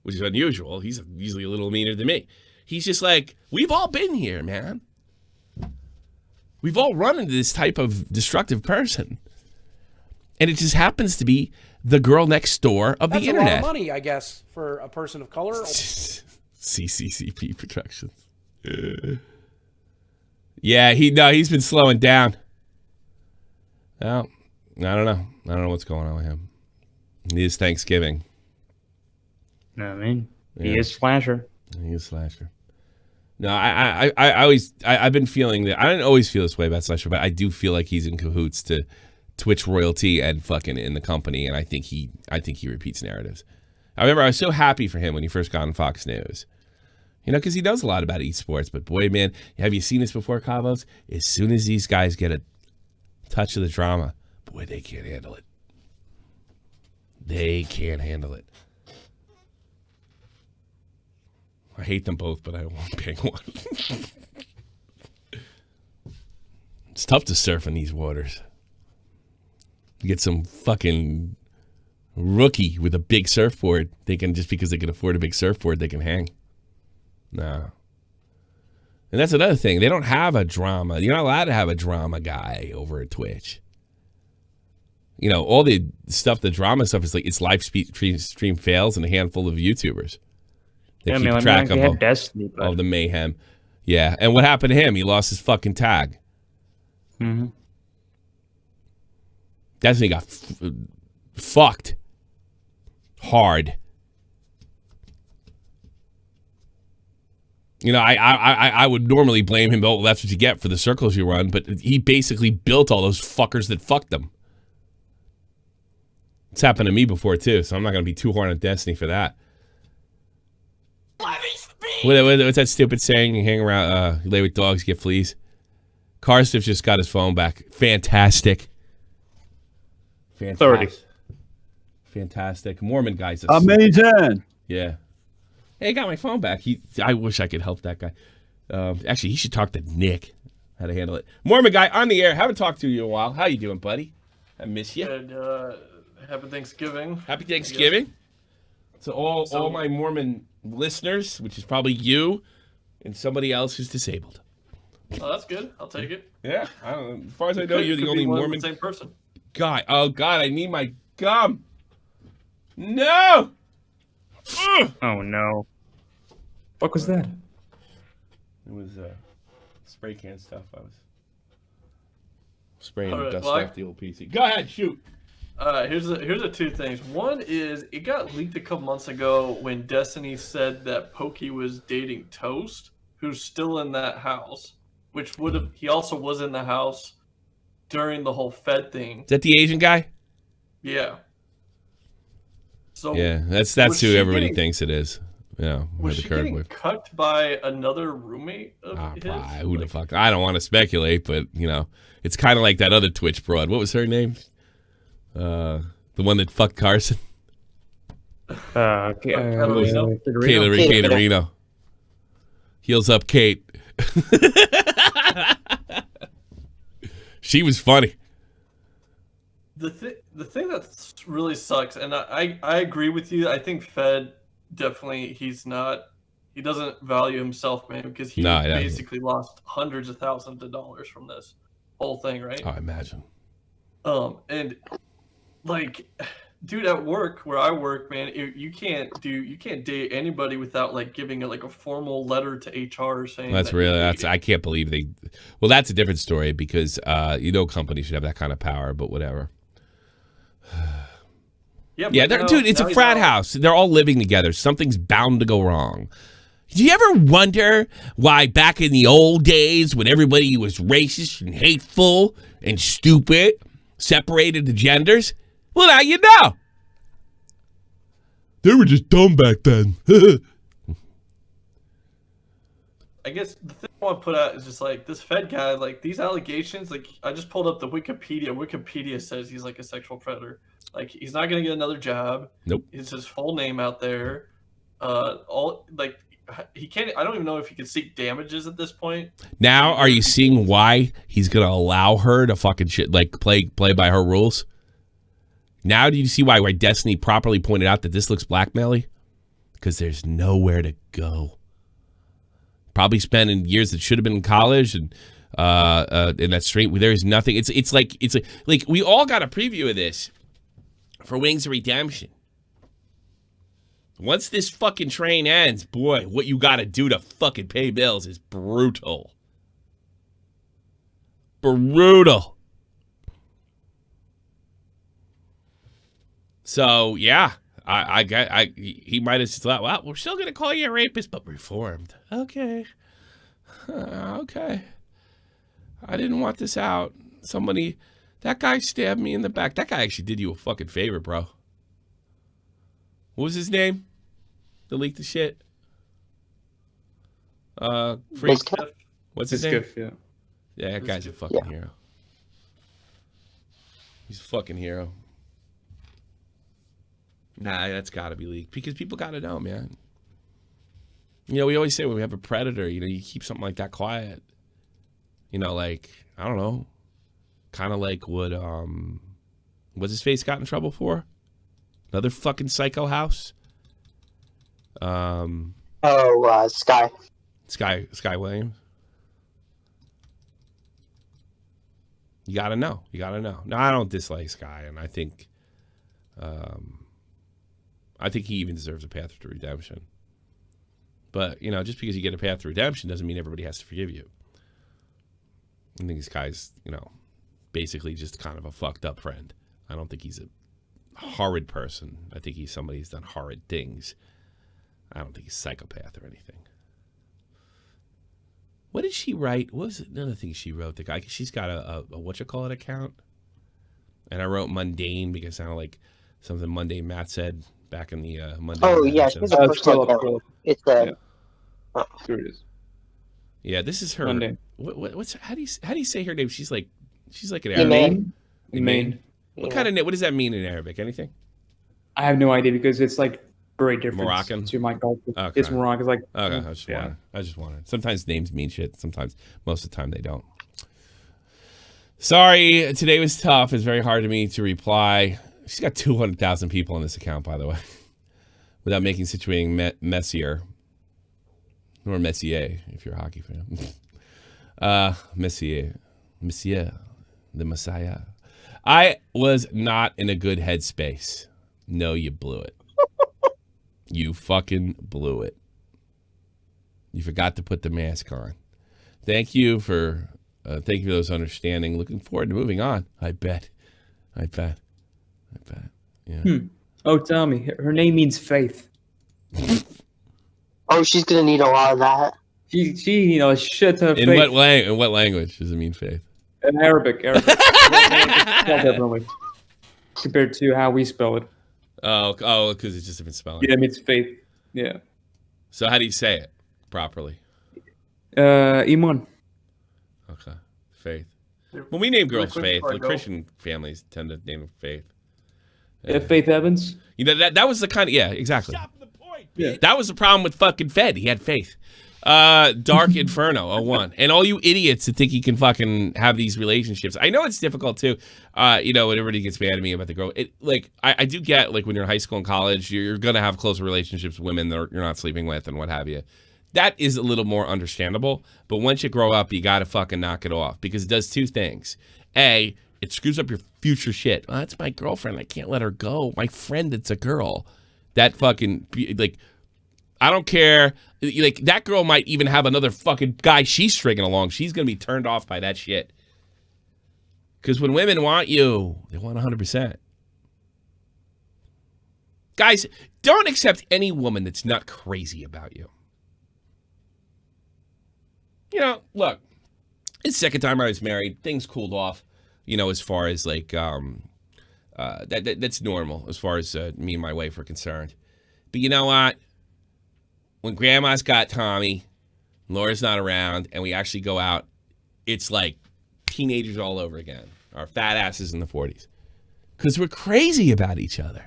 which is unusual. He's usually a little meaner than me. He's just like, we've all been here, man. We've all run into this type of destructive person. And it just happens to be the girl next door of the internet. That's a lot of money, I guess, for a person of color. CCCP Productions. Yeah, he's been slowing down. Well, I don't know. I don't know what's going on with him. It is Thanksgiving. No, I mean, he is Slasher. He is Slasher. No, I've been feeling that. I didn't always feel this way about Slasher, but I do feel like he's in cahoots to Twitch royalty and fucking in the company, and I think he repeats narratives. I remember I was so happy for him when he first got on Fox News. You know, because he knows a lot about esports, but boy, man, have you seen this before, Cavos? As soon as these guys get a touch of the drama, boy, they can't handle it. They can't handle it. I hate them both, but I won't pick one. It's tough to surf in these waters. You get some fucking rookie with a big surfboard thinking just because they can afford a big surfboard, they can hang. No. And that's another thing. They don't have a drama. You're not allowed to have a drama guy over at Twitch. You know, all the stuff, the drama stuff is like it's live stream fails and a handful of YouTubers. They keep track of the mayhem. Yeah. And what happened to him? He lost his fucking tag. Mm-hmm. Destiny got fucked hard. You know, I would normally blame him. Oh, that's what you get for the circles you run. But he basically built all those fuckers that fucked them. It's happened to me before, too. So I'm not going to be too hard on Destiny for that. What's that stupid saying? You hang around, you lay with dogs, get fleas. Karstiff just got his phone back. Fantastic. Fantastic. 30. Fantastic. Mormon guy's amazing. Yeah. Hey, he got my phone back. I wish I could help that guy. Actually, he should talk to Nick how to handle it. Mormon guy on the air. Haven't talked to you in a while. How you doing, buddy? I miss you. Good. Happy Thanksgiving. Happy Thanksgiving. So all my Mormon listeners, which is probably you and somebody else who's disabled. Oh, that's good. I'll take it. Yeah. I don't know. As far as I know, you're the only Mormon. Same person. God. Oh, God. I need my gum. No. Ugh. Oh, no. What was that? It was spray can stuff. I was spraying All dust right, off the old PC. Go ahead. Shoot. Here's the two things. One is it got leaked a couple months ago when Destiny said that Pokey was dating Toast, who's still in that house, which would have he also was in the house during the whole Fed thing. Is that the Asian guy? Yeah. So yeah, that's who everybody thinks it is. Yeah, was she getting cucked by another roommate of his? Who the fuck? I don't want to speculate, but you know, it's kind of like that other Twitch broad. What was her name? The one that fucked Carson. Kate Reno. Heels up, Kate. She was funny. The thing that really sucks, and I agree with you. I think Fed definitely he doesn't value himself, man, because he basically lost hundreds of thousands of dollars from this whole thing, right? Oh, I imagine. And like, dude, at work where I work, man, you can't date anybody without like giving a formal letter to HR saying I can't believe they. Well, that's a different story because companies should have that kind of power, but whatever. Yeah, dude, it's a frat house. They're all living together. Something's bound to go wrong. Do you ever wonder why back in the old days when everybody was racist and hateful and stupid, separated the genders? Well, now you know. They were just dumb back then. I guess the thing I want to put out is just like this Fed guy, like these allegations, like I just pulled up the Wikipedia. Wikipedia says he's like a sexual predator. Like he's not gonna get another job. Nope. It's his full name out there. He can't. I don't even know if he can seek damages at this point. Now, are you seeing why he's gonna allow her to fucking play by her rules? Now do you see why Destiny properly pointed out that this looks blackmail-y? Because there's nowhere to go. Probably spending years that should have been in college and in that street where there is nothing. It's like we all got a preview of this for Wings of Redemption. Once this fucking train ends, boy, what you got to do to fucking pay bills is brutal. Brutal. So yeah, he might have thought, well, we're still gonna call you a rapist, but reformed. Okay, okay. I didn't want this out. That guy stabbed me in the back. That guy actually did you a fucking favor, bro. What was his name? The leaked the shit. Freak. What's his name? Yeah. Yeah, that guy's a fucking hero. He's a fucking hero. Nah, that's got to be leaked because people got to know, man. You know, we always say when we have a predator, you know, you keep something like that quiet. You know, like, I don't know, kind of like what what's his face got in trouble for? Another fucking psycho house. Sky Williams. You gotta know. No, I don't dislike Sky, and I think he even deserves a path to redemption. But you know, just because you get a path to redemption doesn't mean everybody has to forgive you. I think this guy's, you know, basically just kind of a fucked up friend. I don't think he's a horrid person. I think he's somebody who's done horrid things. I don't think he's a psychopath or anything. What did she write? What was another thing she wrote? The guy, she's got a whatchamacallit account. And I wrote mundane because it sounded like something Mundane Matt said back in the Monday. Oh, yeah, she's a personal account. It's a... Yeah. Here it is. Yeah, this is her. Mundane. What's how do you say her name? She's like an Arabic. Iman. What kind of name? What does that mean in Arabic? Anything? I have no idea because it's like very different. Moroccan? To my culture. Okay. It's Moroccan. It's like okay. I just wanted. Sometimes names mean shit. Sometimes, most of the time, they don't. Sorry, today was tough. It's very hard to me to reply. She's got 200,000 people on this account, by the way, without making situating messier. Or Messier, if you're a hockey fan. Messier, the Messiah. I was not in a good headspace. No, you blew it. You fucking blew it. You forgot to put the mask on. Thank you for those understanding. Looking forward to moving on. I bet. Yeah. Oh, tell me, her name means faith. Oh, she's gonna need a lot of that. She you know, shit ton of faith. In what language does it mean faith? In Arabic. Definitely. Compared to how we spell it. Oh, because it's just different spelling. Yeah, it means faith. Yeah. So how do you say it properly? Iman. Okay, faith. When we name girls Faith, the go. Christian families tend to name them Faith. Faith Evans. You know that was the kind of exactly. Yeah. That was the problem with fucking Fed. He had faith. Dark Inferno 01. And all you idiots that think you can fucking have these relationships. I know it's difficult too. You know, when everybody gets mad at me about the girl. I do get, like, when you're in high school and college, you're going to have closer relationships with women that you're not sleeping with and what have you. That is a little more understandable. But once you grow up, you got to fucking knock it off because it does two things. A, it screws up your future shit. Oh, that's my girlfriend. I can't let her go. My friend, it's a girl. That fucking, like, I don't care. Like, that girl might even have another fucking guy she's stringing along. She's going to be turned off by that shit. Because when women want you, they want 100%. Guys, don't accept any woman that's not crazy about you. You know, look, it's the second time I was married. Things cooled off, you know, as far as, like, that's normal as far as me and my wife are concerned. But you know what? When Grandma's got Tommy, Laura's not around, and we actually go out, it's like teenagers all over again. Our fat asses in the 40s. Because we're crazy about each other.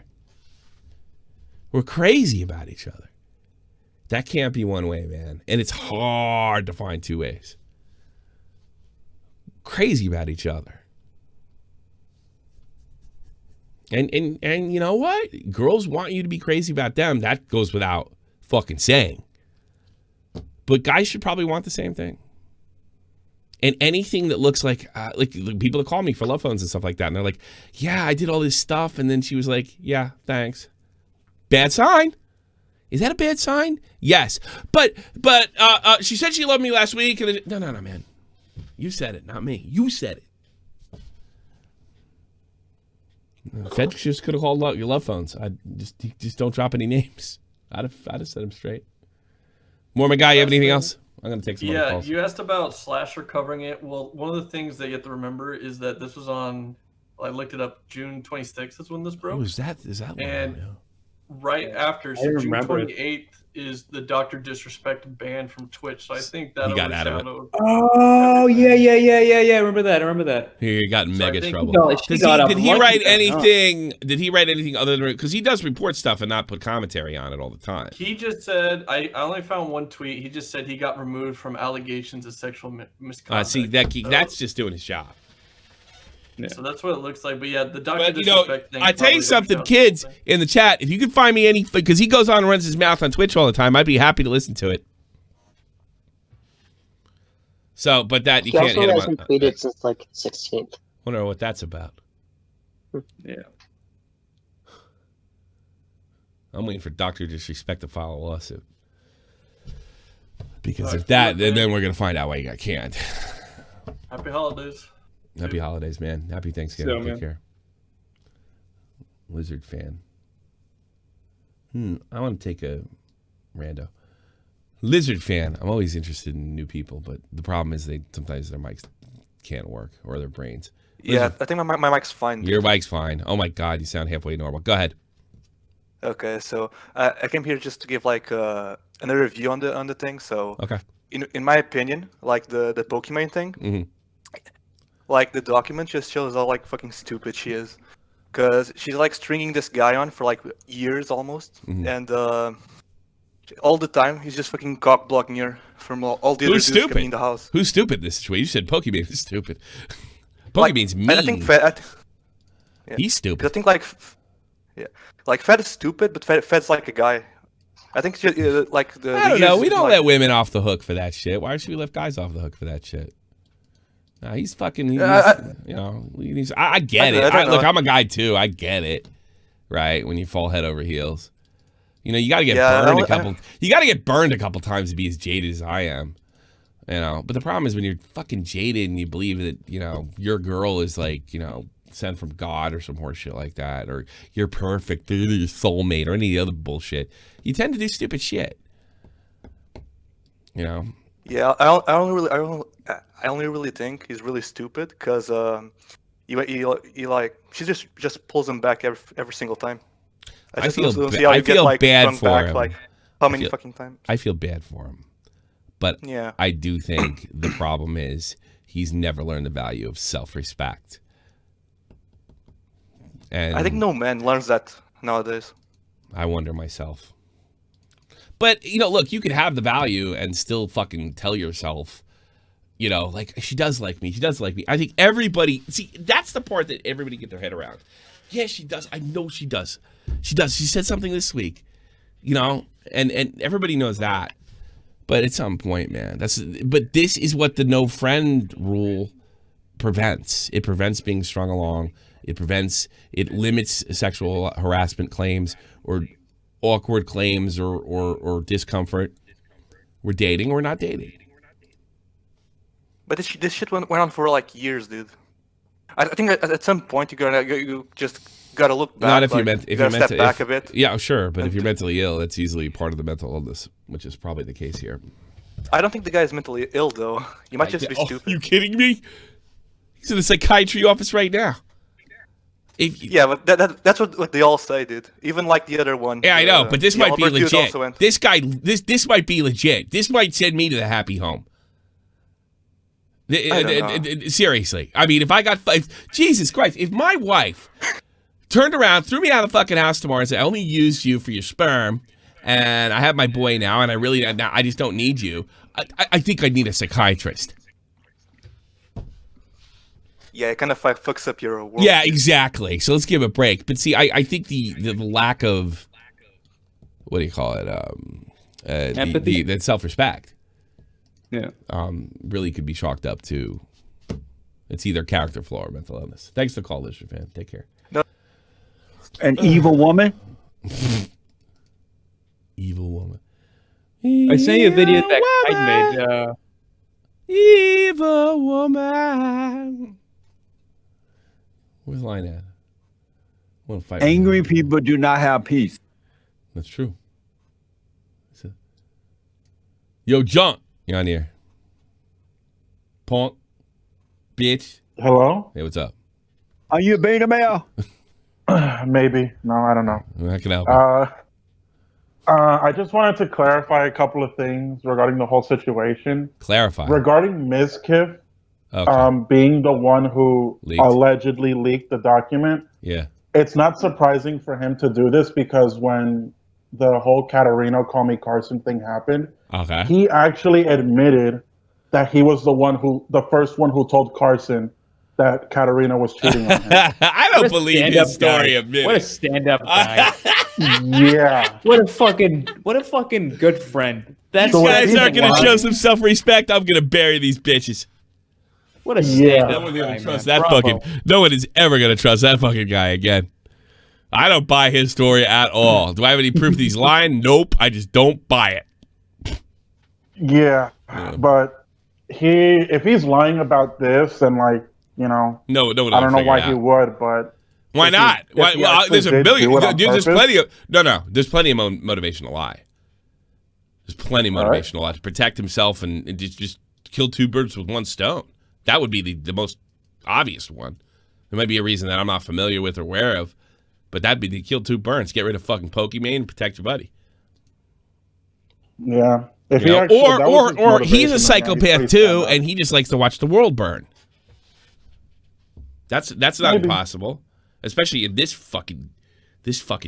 We're crazy about each other. That can't be one way, man. And it's hard to find two ways. Crazy about each other. And you know what? Girls want you to be crazy about them. That goes without fucking saying. But guys should probably want the same thing. And anything that looks like people that call me for love phones and stuff like that. And they're like, yeah, I did all this stuff. And then she was like, yeah, thanks. Bad sign. Is that a bad sign? Yes. But she said she loved me last week. And then, no, man. You said it, not me. You said it. Fed just could have called your love phones. I just don't drop any names. I'd have set them straight. Mormon guy, you have anything else? I'm gonna take some other calls. You asked about Slasher covering it. Well, one of the things that you have to remember is that this was on. I looked it up. June 26th is when this broke. Oh, is that? And right after, so June 28th is the Dr. Disrespect ban from Twitch. So I think that he got out of it. Oh yeah. Remember that. He got in mega trouble. Did he write anything? Did he write anything other than because he does report stuff and not put commentary on it all the time? He just said I only found one tweet. He just said he got removed from allegations of sexual misconduct. See, that's just doing his job. Yeah. So that's what it looks like. But yeah, the Dr. Disrespect thing. I tell you something, kids in the chat, if you can find me anything, because he goes on and runs his mouth on Twitch all the time, I'd be happy to listen to it. So, but that you can't hit him on. He also hasn't tweeted since like 16th. I wonder what that's about. Yeah. I'm waiting for Dr. Disrespect to file a lawsuit. Because if that, then we're going to find out why I can't. Happy holidays. Happy holidays, man. Happy Thanksgiving. Take care. Lizard fan. I want to take a rando. Lizard fan. I'm always interested in new people, but the problem is sometimes their mics can't work or their brains. Lizard. Yeah, I think my mic's fine. Your mic's fine. Oh my God, you sound halfway normal. Go ahead. Okay, so I came here just to give like another review on the thing. So okay, in my opinion, like the Pokimane thing, like the document just shows how like fucking stupid she is, because she's like stringing this guy on for like years almost, and all the time he's just fucking cock blocking her from all the other dudes coming in the house. Who's stupid in this situation? You said Pokimane is stupid. Pokimane's mean. I think Fed. He's stupid. I think like Fed is stupid, but Fed's like a guy. I think she, like the. I don't know. We don't let women off the hook for that shit. Why should we let guys off the hook for that shit? No, he's fucking. You know, I get it. Look, I'm a guy too. I get it. Right when you fall head over heels, you know you got to get burned a couple. You got to get burned a couple times to be as jaded as I am. You know, but the problem is when you're fucking jaded and you believe that your girl is like sent from God or some horse shit like that, or you're perfect, you're your soulmate, or any other bullshit. You tend to do stupid shit. You know. Yeah, I only really think he's really stupid because he like she just pulls him back every single time. I feel bad for him. Like how many fucking times? I feel bad for him, but yeah, I do think the problem is he's never learned the value of self-respect. And I think no man learns that nowadays. I wonder myself. But, look, you could have the value and still fucking tell yourself, like, she does like me. She does like me. I think everybody, see, that's the part that everybody get their head around. Yeah, she does. I know she does. She does. She said something this week, and everybody knows that. But at some point, man, but this is what the no friend rule prevents. It prevents being strung along. It limits sexual harassment claims or awkward claims or discomfort. We're dating or we're not dating. But this shit went on for like years, dude. I think at some point you just gotta look back. Not if you're meant. If you're meant step back a bit. Yeah, sure. But if you're mentally ill, it's easily part of the mental illness, which is probably the case here. I don't think the guy is mentally ill though. He might just be stupid. Are you kidding me? He's in the psychiatry office right now. Yeah, but that's what they all say, dude. Even like the other one. Yeah, I know, but this might be legit. This guy, this might be legit. This might send me to the happy home. Seriously, I mean, if I got Jesus Christ, if my wife turned around, threw me out of the fucking house tomorrow, and said, "I only used you for your sperm, and I have my boy now, and I just don't need you," I think I'd need a psychiatrist. Yeah, it kind of fucks up your world. Yeah, exactly. So let's give a break. But see, I think the lack of, what do you call it? Empathy. That self-respect. Yeah. Really could be chalked up to, it's either character flaw or mental illness. Thanks for the call, Lister fan. Take care. No. An evil woman? Evil woman. I sent you a video that I made. Evil woman. Where's the line at? Angry people do not have peace. That's true. Yo, Junk, you're on here. Punk, bitch. Hello? Hey, what's up? Are you a beta male? Maybe. No, I don't know. I can help you. I just wanted to clarify a couple of things regarding the whole situation. Clarify. Regarding Ms. Kiff being the one who allegedly leaked the document. Yeah. It's not surprising for him to do this because when the whole Katarina Call Me Carson thing happened, he actually admitted that he was the first one who told Carson that Katarina was cheating on him. I don't believe his story a minute. What a stand-up guy. Yeah. What a fucking good friend. These guys aren't going to show some self-respect. I'm going to bury these bitches. What a stand-up No one's going to trust man. that Bravo. no one is ever going to trust that fucking guy again. I don't buy his story at all. Do I have any proof that he's lying? Nope. I just don't buy it. Yeah. But if he's lying about this, then no, I don't know why he would, but why not? There's a billion. There's plenty of There's plenty of motivation to lie. There's plenty of motivation to lie to protect himself and just kill two birds with one stone. That would be the most obvious one. There might be a reason that I'm not familiar with or aware of, but that'd be to kill two birds, get rid of fucking Pokimane and protect your buddy. Yeah. Or he's a psychopath too, and he just likes to watch the world burn. That's not impossible, especially in this fucking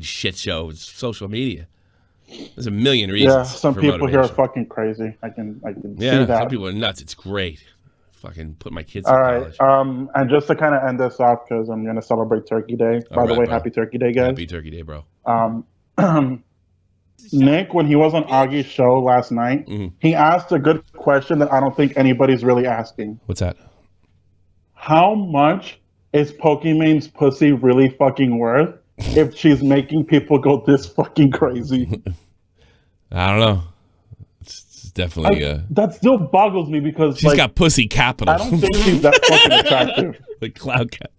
shit show with social media. There's a million reasons. Yeah, some for people here are motivation. fucking crazy. I can see that. Some people are nuts. It's great. Fucking put my kids. All right. And just to kind of end this off, because I'm gonna celebrate Turkey Day. By the way, Happy Turkey Day, guys. Happy Turkey Day, bro. Nick, when he was on Augie's show last night, he asked a good question that I don't think anybody's really asking. What's that? How much is Pokimane's pussy really fucking worth if she's making people go this fucking crazy? I don't know. It's definitely that still boggles me because she's got pussy capital. I don't think she's that fucking attractive. Like cloud cap.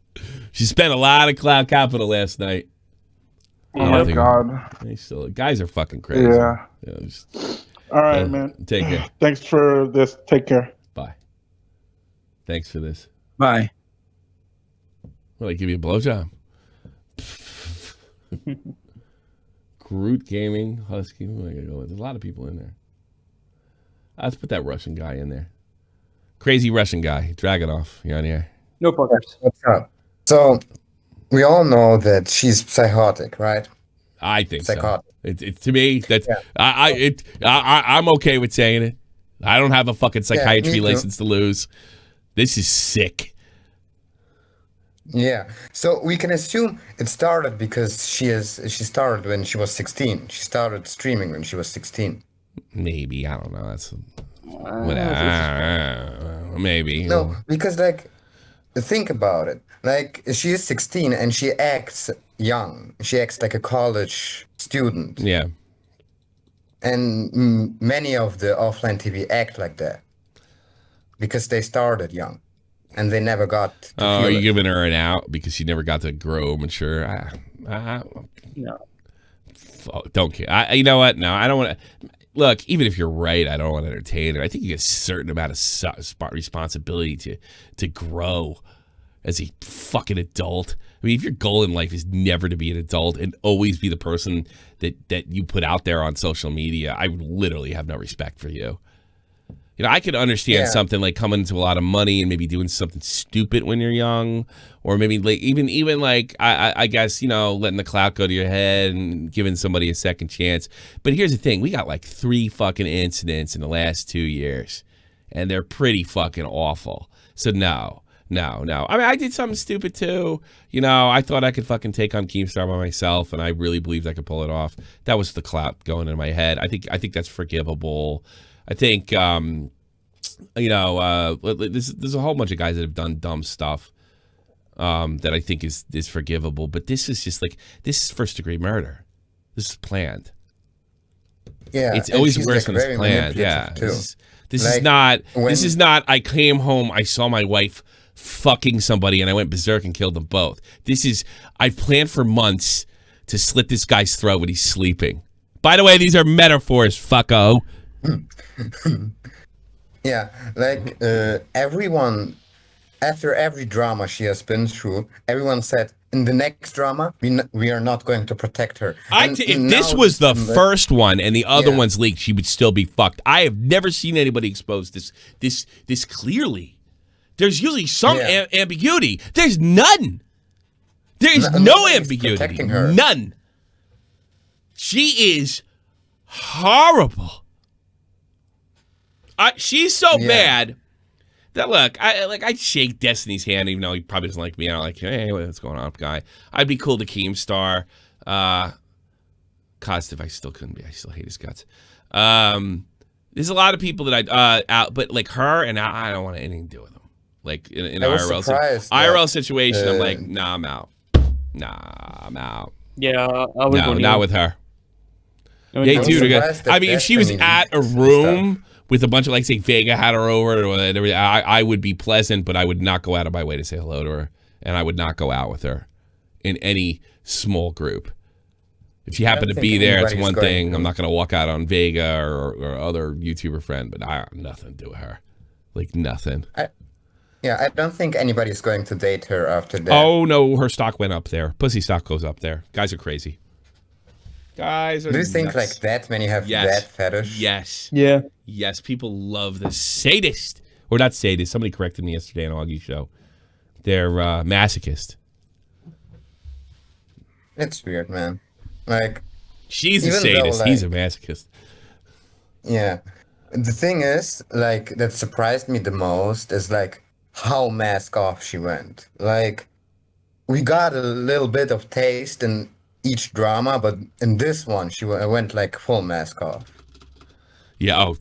She spent a lot of cloud capital last night. Oh my god. Guys are fucking crazy. Yeah. All right, man. Take care. Thanks for this. Take care. Bye. Thanks for this. Bye. Well, I give you a blowjob. Groot Gaming, Husky. Who am I gonna go with? There's a lot of people in there. Let's put that Russian guy in there. Crazy Russian guy. Dragonov. You on here? No fuckers. What's up? So, we all know that she's psychotic, right? I think psychotic. So. To me, that's I'm okay with saying it. I don't have a fucking psychiatry license to lose. This is sick. Yeah. So we can assume it started because she started when she was 16. She started streaming when she was 16. Maybe, I don't know. That's maybe. No, because think about it. She is 16 and she acts young. She acts like a college student. Yeah. And many of the offline TV act like that because they started young. And they never got to are you giving her an out because she never got to grow mature? No. Don't care. You know what? No, I don't want to. Look, even if you're right, I don't want to entertain her. I think you get a certain amount of responsibility to grow as a fucking adult. I mean, if your goal in life is never to be an adult and always be the person that you put out there on social media, I would literally have no respect for you. You know, I could understand something like coming into a lot of money and maybe doing something stupid when you're young, or maybe like even like I guess, you know, letting the clout go to your head and giving somebody a second chance. But here's the thing: we got like 3 fucking incidents in the last 2 years, and they're pretty fucking awful. So no. I mean, I did something stupid too. You know, I thought I could fucking take on Keemstar by myself, and I really believed I could pull it off. That was the clout going in my head. I think that's forgivable. I think, you know, there's a whole bunch of guys that have done dumb stuff that I think is forgivable. But this is just like, this is first-degree murder. This is planned. Yeah, it's always worse when it's planned. Yeah, this is not. I came home. I saw my wife fucking somebody, and I went berserk and killed them both. I've planned for months to slit this guy's throat when he's sleeping. By the way, these are metaphors, fucko. Yeah, like everyone, after every drama she has been through, everyone said, in the next drama, we are not going to protect her. If this was the first one and the other one's leaked, she would still be fucked. I have never seen anybody expose this clearly. There's usually some ambiguity. There's none. There is no ambiguity. None. She is horrible. She's so bad that, look, I'd shake Destiny's hand even though he probably doesn't like me. I don't like, hey, what's going on, guy? I'd be cool to Keemstar. Kostiv, I still couldn't be. I still hate his guts. There's a lot of people that I'd out, but like her and I don't want anything to do with them. Like in IRL situation, I'm like, nah, I'm out. Nah, I'm out. Yeah, I would no, not with her. Yeah, dude. I mean, if she was at a room with a bunch of, like, say, Vega had her over or whatever, I would be pleasant, but I would not go out of my way to say hello to her, and I would not go out with her in any small group. If she happened to be there, it's one thing. I'm not going to walk out on Vega or other YouTuber friend, but I have nothing to do with her. Like, nothing. I don't think anybody's going to date her after that. Oh, no, her stock went up there. Pussy stock goes up there. Guys are crazy. Guys are Do you think nuts. like that many have that fetish? Yes. Yeah. Yes, people love the sadist. Or not sadist. Somebody corrected me yesterday on Augie's show. They're masochist. It's weird, man. Like, she's a sadist. He's a masochist. Yeah. The thing is, like, that surprised me the most is like how mask off she went. Like, we got a little bit of taste in each drama, but in this one, she went like full mask off. Yeah,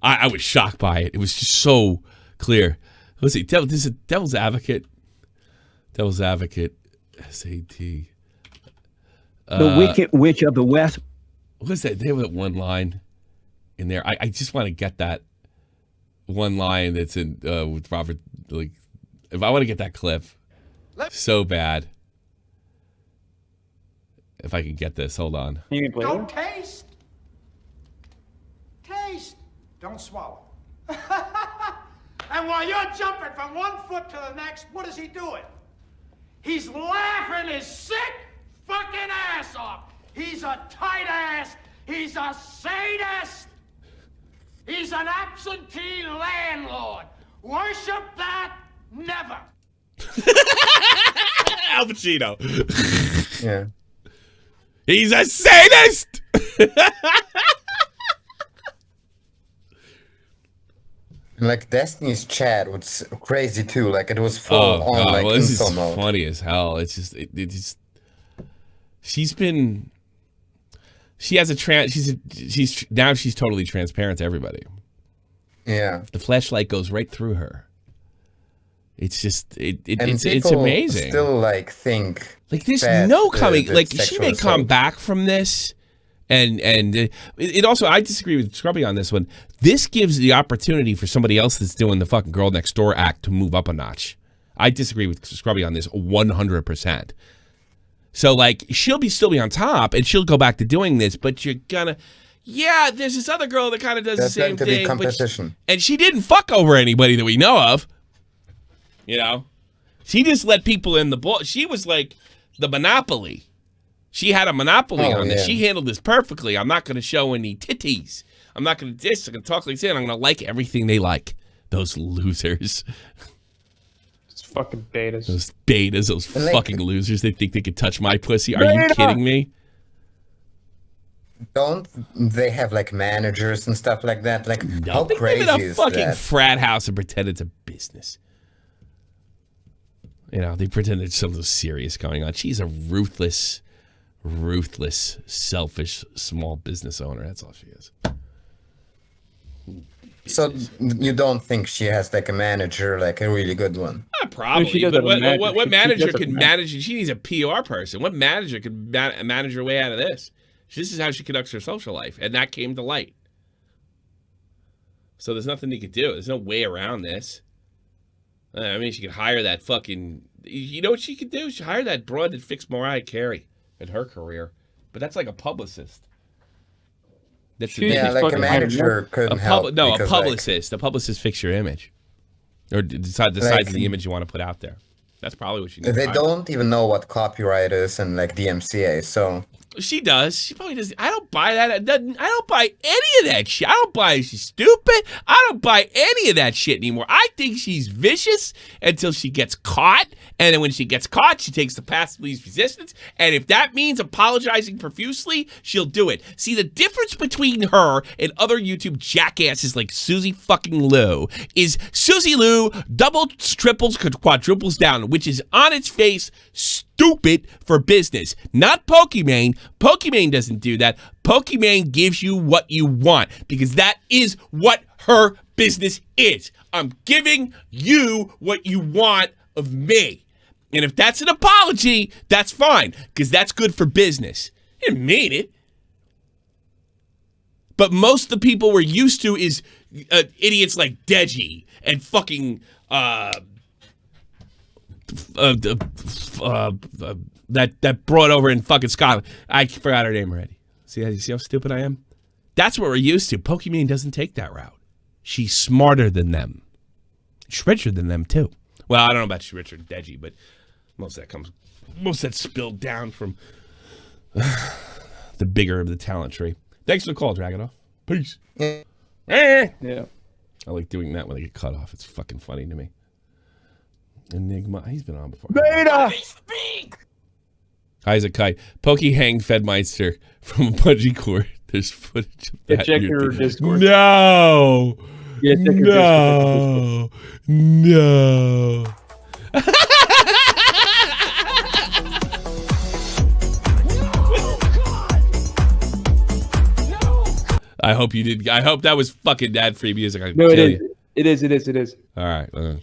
I was shocked by it. It was just so clear. Let's see, this is Devil's Advocate. Devil's Advocate, SAT. The Wicked Witch of the West. What is that? They have that one line in there. I just want to get that one line that's in with Robert. Like, if I want to get that clip so bad. If I can get this, hold on. Don't taste. Taste. Don't swallow. And while you're jumping from one foot to the next, what is he doing? He's laughing his sick fucking ass off. He's a tight ass. He's a sadist. He's an absentee landlord. Worship that? Never. Al Pacino. Yeah. He's a sadist. Like Destiny's chat was crazy too. Like it was full on like well, this is mode. funny as hell. It's just it just she's totally transparent to everybody. Yeah. The flashlight goes right through her. It's just it's people amazing. Still like think like there's no coming like she may come back from this, and it also I disagree with Scrubby on this one. This gives the opportunity for somebody else that's doing the fucking girl next door act to move up a notch. I disagree with Scrubby on this 100%. So like she'll still be on top and she'll go back to doing this, but you're gonna. Yeah, there's this other girl that kind of does the same thing. Be competition. And she didn't fuck over anybody that we know of. You know? She just let people in the ball. She was like the monopoly. She had a monopoly on this. She handled this perfectly. I'm not going to show any titties. I'm not going to diss. I'm going to talk like this. I'm going to like everything they like. Those losers. It's fucking betas. Those betas, those fucking losers. They think they could touch my pussy. Are you kidding me? Don't they have like managers and stuff like that? Like No, how they crazy live in a is fucking that? frat house and pretend it's a business. You know, they pretend there's something serious going on. She's a ruthless, selfish, small business owner. That's all she is. So you don't think she has like a manager, like a really good one? Probably. But what manager could manage? She needs a PR person. What manager could manage her way out of this? This is how she conducts her social life, and that came to light. So there's nothing you could do. There's no way around this. I mean, she could hire that fucking... You know what she could do? She hire that broad that fixed Mariah Carey in her career. But that's like a publicist. That's like a manager couldn't help. No, a publicist. A publicist fix your image. Or decides the image you want to put out there. That's probably what she needs. They don't even know what copyright is and like DMCA, so... She does. She probably does. I don't buy that. I don't buy any of that shit. I don't buy she's stupid. I don't buy any of that shit anymore. I think she's vicious until she gets caught. And then when she gets caught, she takes the path of least resistance. And if that means apologizing profusely, she'll do it. See, the difference between her and other YouTube jackasses like Susie fucking Liu is Susie Liu doubles, triples, quadruples down, which is on its face stupid for business. Not Pokimane. Pokimane doesn't do that. Pokimane gives you what you want because that is what her business is. I'm giving you what you want of me. And if that's an apology, that's fine because that's good for business. I didn't mean it. But most of the people we're used to is idiots like Deji and fucking that brought over in fucking Scotland. I forgot her name already. See how stupid I am? That's what we're used to. Pokimane doesn't take that route. She's smarter than them. She's richer than them too. Well, I don't know about she's richer than Deji, but most of that spilled down from the bigger of the talent tree. Thanks for the call, Dragonoff. Peace. Yeah. I like doing that when I get cut off. It's fucking funny to me. Enigma, he's been on before. Beta! Isaac Kite. Pokey hanged Fedmyster from a bungee cord. There's footage of that. Check your Discord. No! Yeah, check your Discord. No! I hope you did. I hope that was fucking ad-free music. No, it is. It is. All right. No,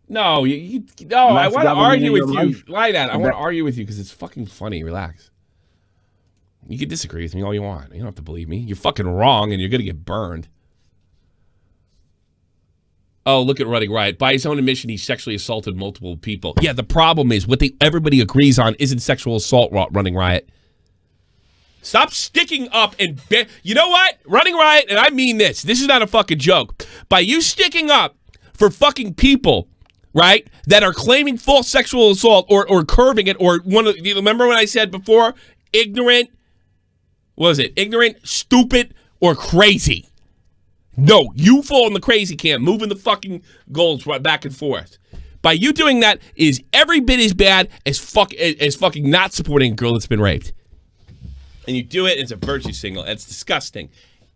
no. I want to argue with you. Why not? I want to argue with you because it's fucking funny. Relax. You can disagree with me all you want. You don't have to believe me. You're fucking wrong, and you're gonna get burned. Oh, look at Running Riot. By his own admission, he sexually assaulted multiple people. Yeah, the problem is what everybody agrees on isn't sexual assault, Running Riot. Stop sticking up and... You know what? Running Riot, and I mean this. This is not a fucking joke. By you sticking up for fucking people, right, that are claiming false sexual assault or curving it, or you remember when I said before, ignorant, what was it? Ignorant, stupid, or crazy. No, you fall in the crazy camp, moving the fucking goals right back and forth. By you doing that is every bit as bad as fucking not supporting a girl that's been raped. And you do it, it's a virtue signal. It's disgusting.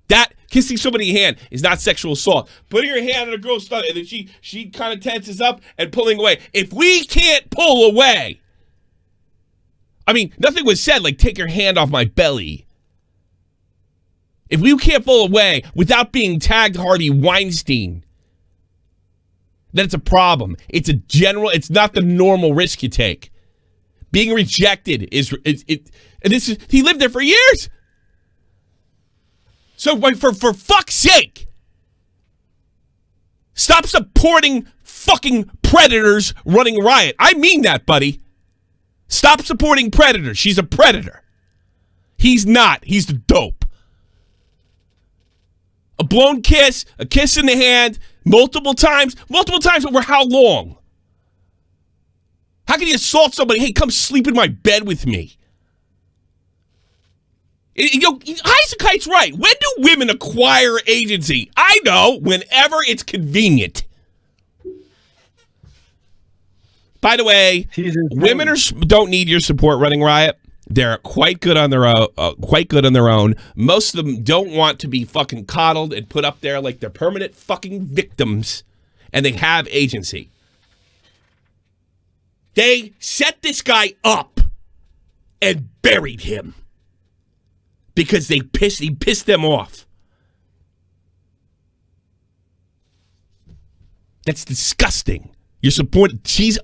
That kissing somebody's hand is not sexual assault. Putting your hand on a girl's stomach and then she kind of tenses up and pulling away. If we can't pull away, I mean, nothing was said like take your hand off my belly. If we can't pull away without being tagged Harvey Weinstein, then it's a problem. It's not the normal risk you take. Being rejected and he lived there for years. So for fuck's sake, stop supporting fucking predators running riot. I mean that, buddy. Stop supporting predators. She's a predator. He's not. He's the dope. A blown kiss, a kiss in the hand, multiple times over how long? How can you assault somebody? Hey, come sleep in my bed with me. Isaacite's right. When do women acquire agency? I know, whenever it's convenient. By the way, women don't need your support, Running Riot. They're quite good on their own. Most of them don't want to be fucking coddled and put up there like they're permanent fucking victims, and they have agency. They set this guy up and buried him because he pissed them off. That's disgusting. She's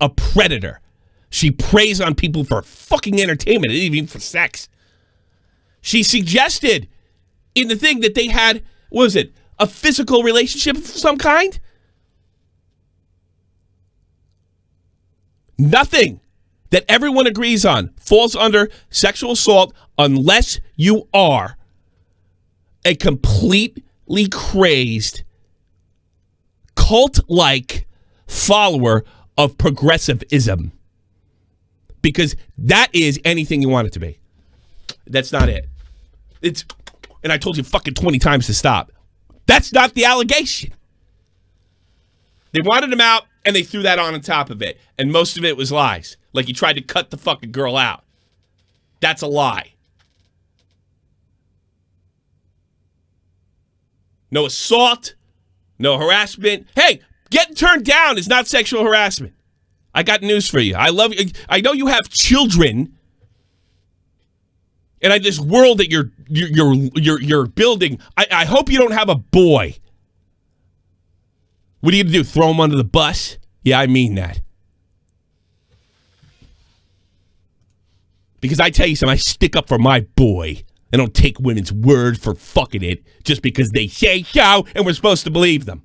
a predator. She preys on people for fucking entertainment, even for sex. She suggested in the thing that they had, what was it, a physical relationship of some kind? Nothing that everyone agrees on falls under sexual assault unless you are a completely crazed, cult-like follower of progressivism. Because that is anything you want it to be. That's not it. And I told you fucking 20 times to stop. That's not the allegation. They wanted him out, and they threw that on top of it. And most of it was lies. Like he tried to cut the fucking girl out. That's a lie. No assault. No harassment. Hey, getting turned down is not sexual harassment. I got news for you. I love you. I know you have children. And this world that you're building, I hope you don't have a boy. What are you going to do, throw him under the bus? Yeah, I mean that. Because I tell you something, I stick up for my boy. I don't take women's word for fucking it just because they say so and we're supposed to believe them.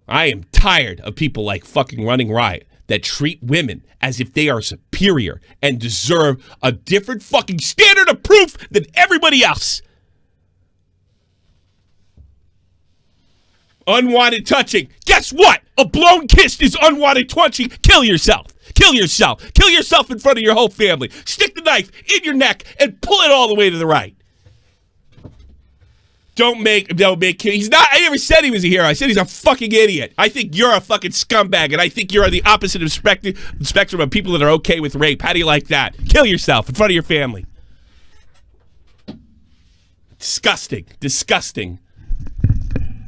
I am tired of people like fucking Running Riot that treat women as if they are superior and deserve a different fucking standard of proof than everybody else. Unwanted touching. Guess what? A blown kiss is unwanted touching. Kill yourself. Kill yourself. Kill yourself in front of your whole family. Stick the knife in your neck and pull it all the way to the right. Don't make he's not, I never said he was a hero. I said he's a fucking idiot. I think you're a fucking scumbag, and I think you're on the opposite of spectrum of people that are okay with rape. How do you like that? Kill yourself in front of your family. Disgusting. Disgusting.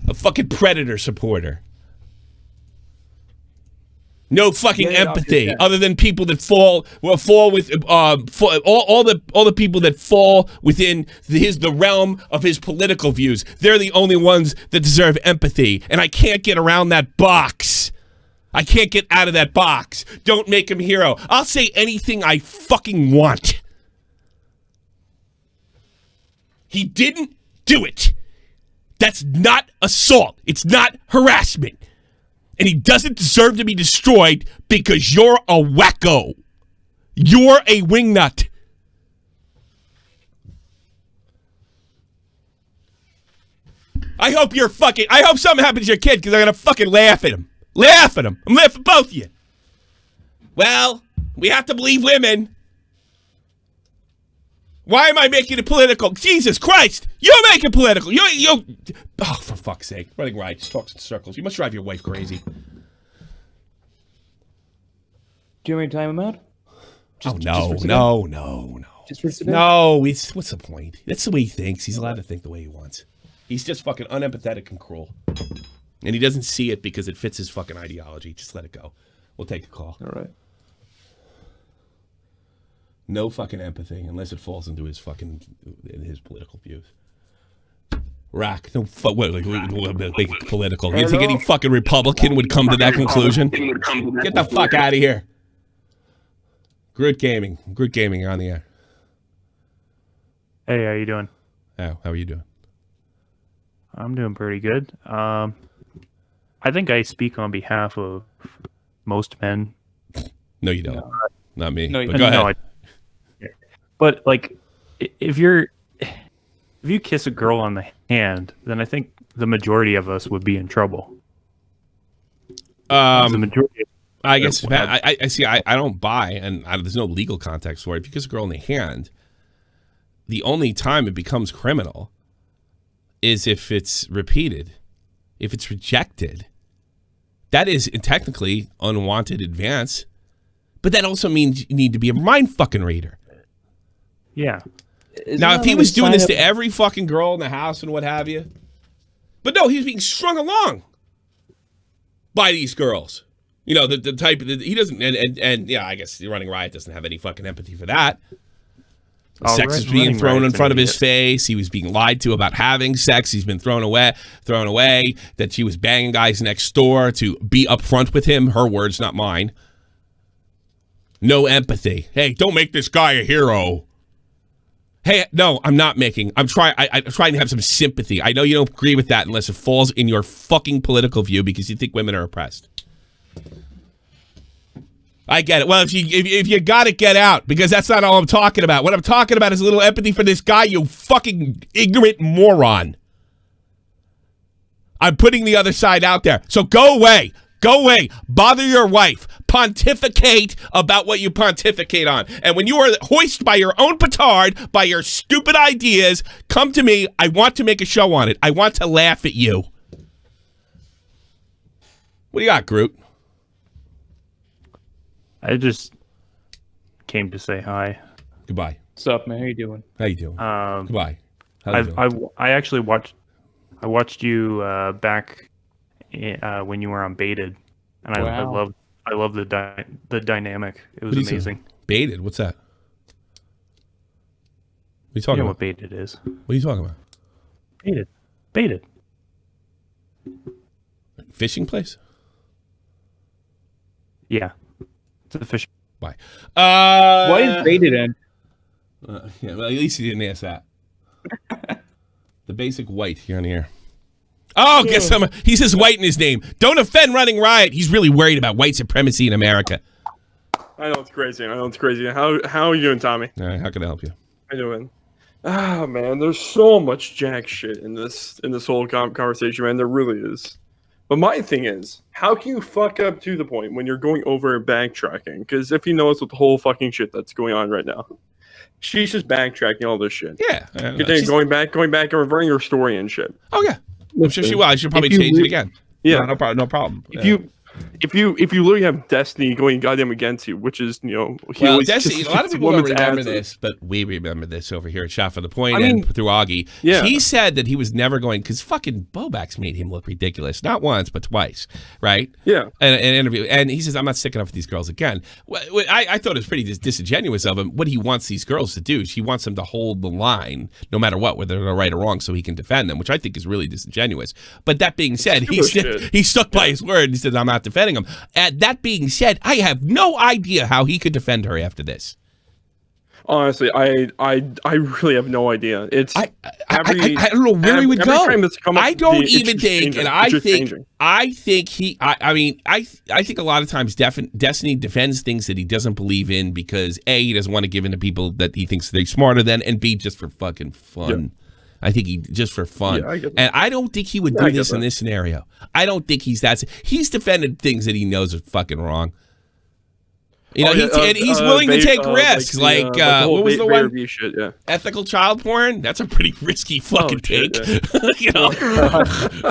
A fucking predator supporter. No fucking empathy, other than people that fall with all the people that fall within the realm of his political views. They're the only ones that deserve empathy, and I can't get around that box. I can't get out of that box. Don't make him hero. I'll say anything I fucking want. He didn't do it. That's not assault. It's not harassment. And he doesn't deserve to be destroyed because you're a wacko. You're a wingnut. I hope something happens to your kid because I'm going to fucking laugh at him. Laugh at him. I'm laughing at both of you. Well, we have to believe women. Why am I making it political? Jesus Christ! You make it political. Oh, for fuck's sake! Running Riot just talks in circles. You must drive your wife crazy. Do you want me to time him out? No. Just for today? No, what's the point? That's the way he thinks. He's allowed to think the way he wants. He's just fucking unempathetic and cruel, and he doesn't see it because it fits his fucking ideology. Just let it go. We'll take the call. All right. No fucking empathy unless it falls into his political views. Rack, no big political. You think any fucking Republican would come to that conclusion? Get the fuck out of here. Grid Gaming, you're on the air. Hey, how you doing? How are you doing? I'm doing pretty good. I think I speak on behalf of most men. No, you don't. Not me. No, but go ahead. But like, if you kiss a girl on the hand, then I think the majority of us would be in trouble. The majority. I guess I see. I don't buy, and there's no legal context for it. If you kiss a girl in the hand, the only time it becomes criminal is if it's repeated. If it's rejected, that is technically unwanted advance. But that also means you need to be a mind fucking reader. Yeah. Now, if he was doing this to every fucking girl in the house and what have you, but no, he was being strung along by these girls. You know, the type that he doesn't, and yeah, I guess Running Riot doesn't have any fucking empathy for that. Sex is being thrown in front of his face. He was being lied to about having sex. He's been thrown away. That she was banging guys next door to be upfront with him. Her words, not mine. No empathy. Hey, don't make this guy a hero. Hey, no, I'm not making. I'm trying to have some sympathy. I know you don't agree with that unless it falls in your fucking political view because you think women are oppressed. I get it. Well, if you got to get out, because that's not all I'm talking about. What I'm talking about is a little empathy for this guy, you fucking ignorant moron. I'm putting the other side out there. So go away. Go away. Bother your wife. Pontificate about what you pontificate on. And when you are hoisted by your own petard, by your stupid ideas, come to me. I want to make a show on it. I want to laugh at you. What do you got, Groot? I just came to say hi. Goodbye. What's up, man? How you doing? How you doing? Goodbye. How you doing? I actually watched you back when you were on Baited, and Wow. I love the dynamic. It was amazing. Baited? What's that? What are you talking You know about? what Baited is? What are you talking about? Baited. Fishing place? Yeah, it's a fish. Bye. Why is Baited in? Yeah, well, at least you didn't ask that. The basic white here on the air. Oh, guess some. He says white in his name. Don't offend Running Riot. He's really worried about white supremacy in America. I know it's crazy. How are you doing, Tommy? All right, how can I help you? How you doing? Ah, man, there's so much jack shit in this whole conversation, man. There really is. But my thing is, how can you fuck up to the point when you're going over and backtracking? Because if you notice with the whole fucking shit that's going on right now, she's just backtracking all this shit. Yeah, going back and reverting her story and shit. Oh yeah, I'm sure she will. I should probably change it again. Yeah, no problem. If you literally have Destiny going goddamn against you, which is Well, Destiny. A lot of people don't remember this, but we remember this over here at Shot for the Point and through Augie. Yeah. He said that he was never going because fucking Bobax made him look ridiculous, not once but twice, right? Yeah. In an interview, and he says, "I'm not sticking up for these girls again." I thought it was pretty disingenuous of him. What he wants these girls to do is he wants them to hold the line, no matter what, whether they're right or wrong, so he can defend them, which I think is really disingenuous. But that being said, he stuck by his word. And he said, "I'm not defending him." That being said, I have no idea how he could defend her after this. Honestly, I really have no idea. It's I don't know where he would go. I don't even think, and I think a lot of times Destiny defends things that he doesn't believe in because A, he doesn't want to give in to people that he thinks they're smarter than, and B, just for fucking fun. Yeah. I think he just for fun, and I don't think he would do this in this scenario. I don't think he's that. He's defended things that he knows are fucking wrong. You know, he's willing to take risks. Like what was the one? Shit, yeah. Ethical child porn. That's a pretty risky fucking take. Yeah.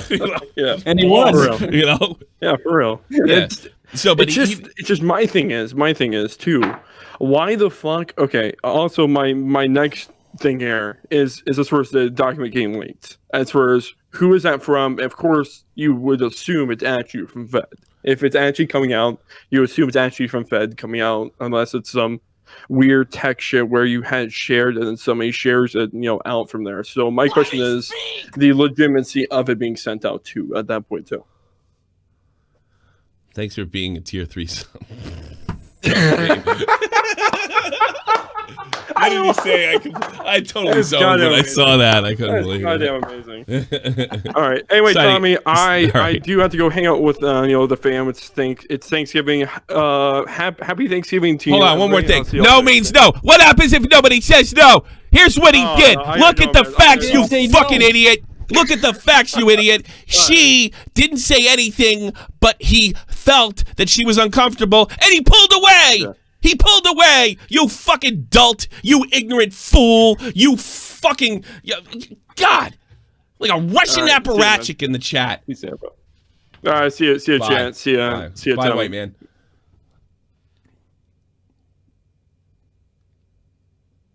you know? Yeah, and he was. You know. Yeah, for real. Yeah. It's just my thing is too. Why the fuck? Okay. Also, my next thing here is as far as the document getting leaked. As far as who is that from? Of course, you would assume it's actually from Fed. If it's actually coming out, you assume it's actually from Fed coming out, unless it's some weird tech shit where you had shared it and somebody shares it, out from there. So my question is the legitimacy of it being sent out too at that point too. Thanks for being a tier 3 sub. What did you say? I totally zoned when I saw that. I couldn't believe it. Goddamn amazing. All right. Anyway, Tommy, I do have to go hang out with the fam. It's Thanksgiving. Happy Thanksgiving to you. Hold on, one more thing. No means no. What happens if nobody says no? Here's what he did. Look at the facts, you fucking idiot. Look at the facts, you idiot. She didn't say anything, but he felt that she was uncomfortable, and he pulled away. Yeah. He pulled away, you fucking dolt, you ignorant fool, you fucking, God, like a Russian apparatchik in the chat. All right, see you, chat. See you, Bye, white man.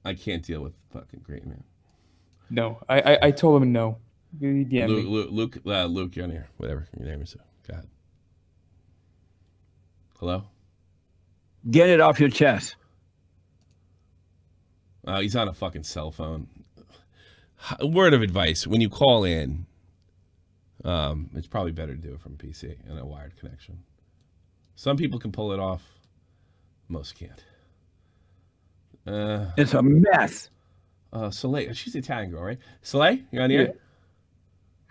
I can't deal with fucking great man. No, I told him no. Yeah, Luke, you're on here. Whatever your name is. Go ahead. Hello? Get it off your chest. He's on a fucking cell phone. A word of advice: when you call in, it's probably better to do it from PC and a wired connection. Some people can pull it off, Most can't. It's a mess. Soleil, she's the Italian girl, right? Soleil, you on here? Yeah.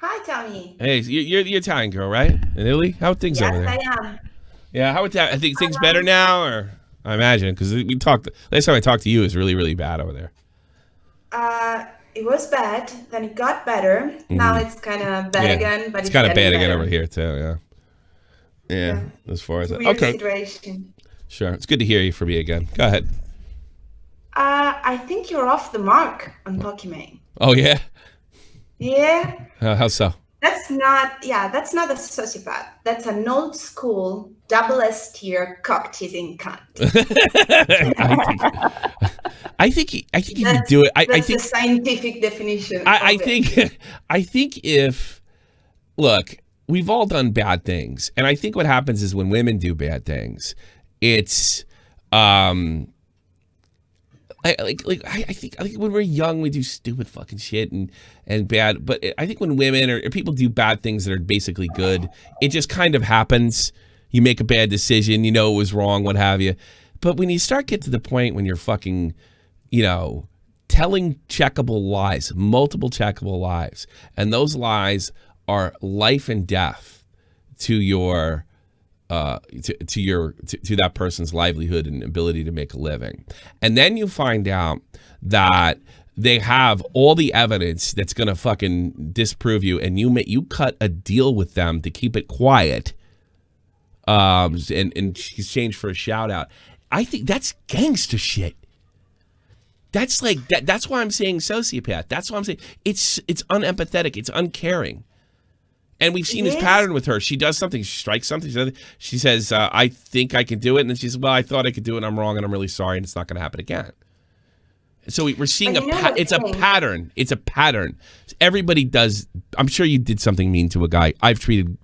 Hi, Tony. Hey, you're the Italian girl, right? In Italy? How are things over there? Yes, I am. Yeah, how would that? I think things better now, or I imagine, because we talked, last time I talked to you, it was really, really bad over there. It was bad, then it got better. Now it's kind of bad again, but it's kind of bad again better. over here, too, yeah. As far as that. Weird Okay. situation. Sure. It's good to hear you from me again. Go ahead. I think you're off the mark on Pokimane. Oh, yeah? Yeah. How so? That's not a sociopath. That's an old school double S tier cock teasing cunt. I think if you do it, I think the scientific definition. I think if look, we've all done bad things, and I think what happens is when women do bad things, it's I think when we're young we do stupid fucking shit and bad, but I think when women or people do bad things that are basically good, it just kind of happens. You make a bad decision, you know it was wrong, what have you. But when you start getting to the point when you're fucking, telling checkable lies, multiple checkable lies, and those lies are life and death to your to that person's livelihood and ability to make a living. And then you find out that they have all the evidence that's gonna fucking disprove you, and you cut a deal with them to keep it quiet, in exchange for a shout out. I think that's gangster shit. That's like that. That's why I'm saying sociopath. That's why I'm saying it's unempathetic. It's uncaring. And we've seen this pattern with her. She does something, she strikes something. She says, "I think I can do it," and then she says, "Well, I thought I could do it, and I'm wrong, and I'm really sorry, and it's not going to happen again." So we're seeing it's a pattern. It's a pattern. Everybody does. I'm sure you did something mean to a guy. I've treated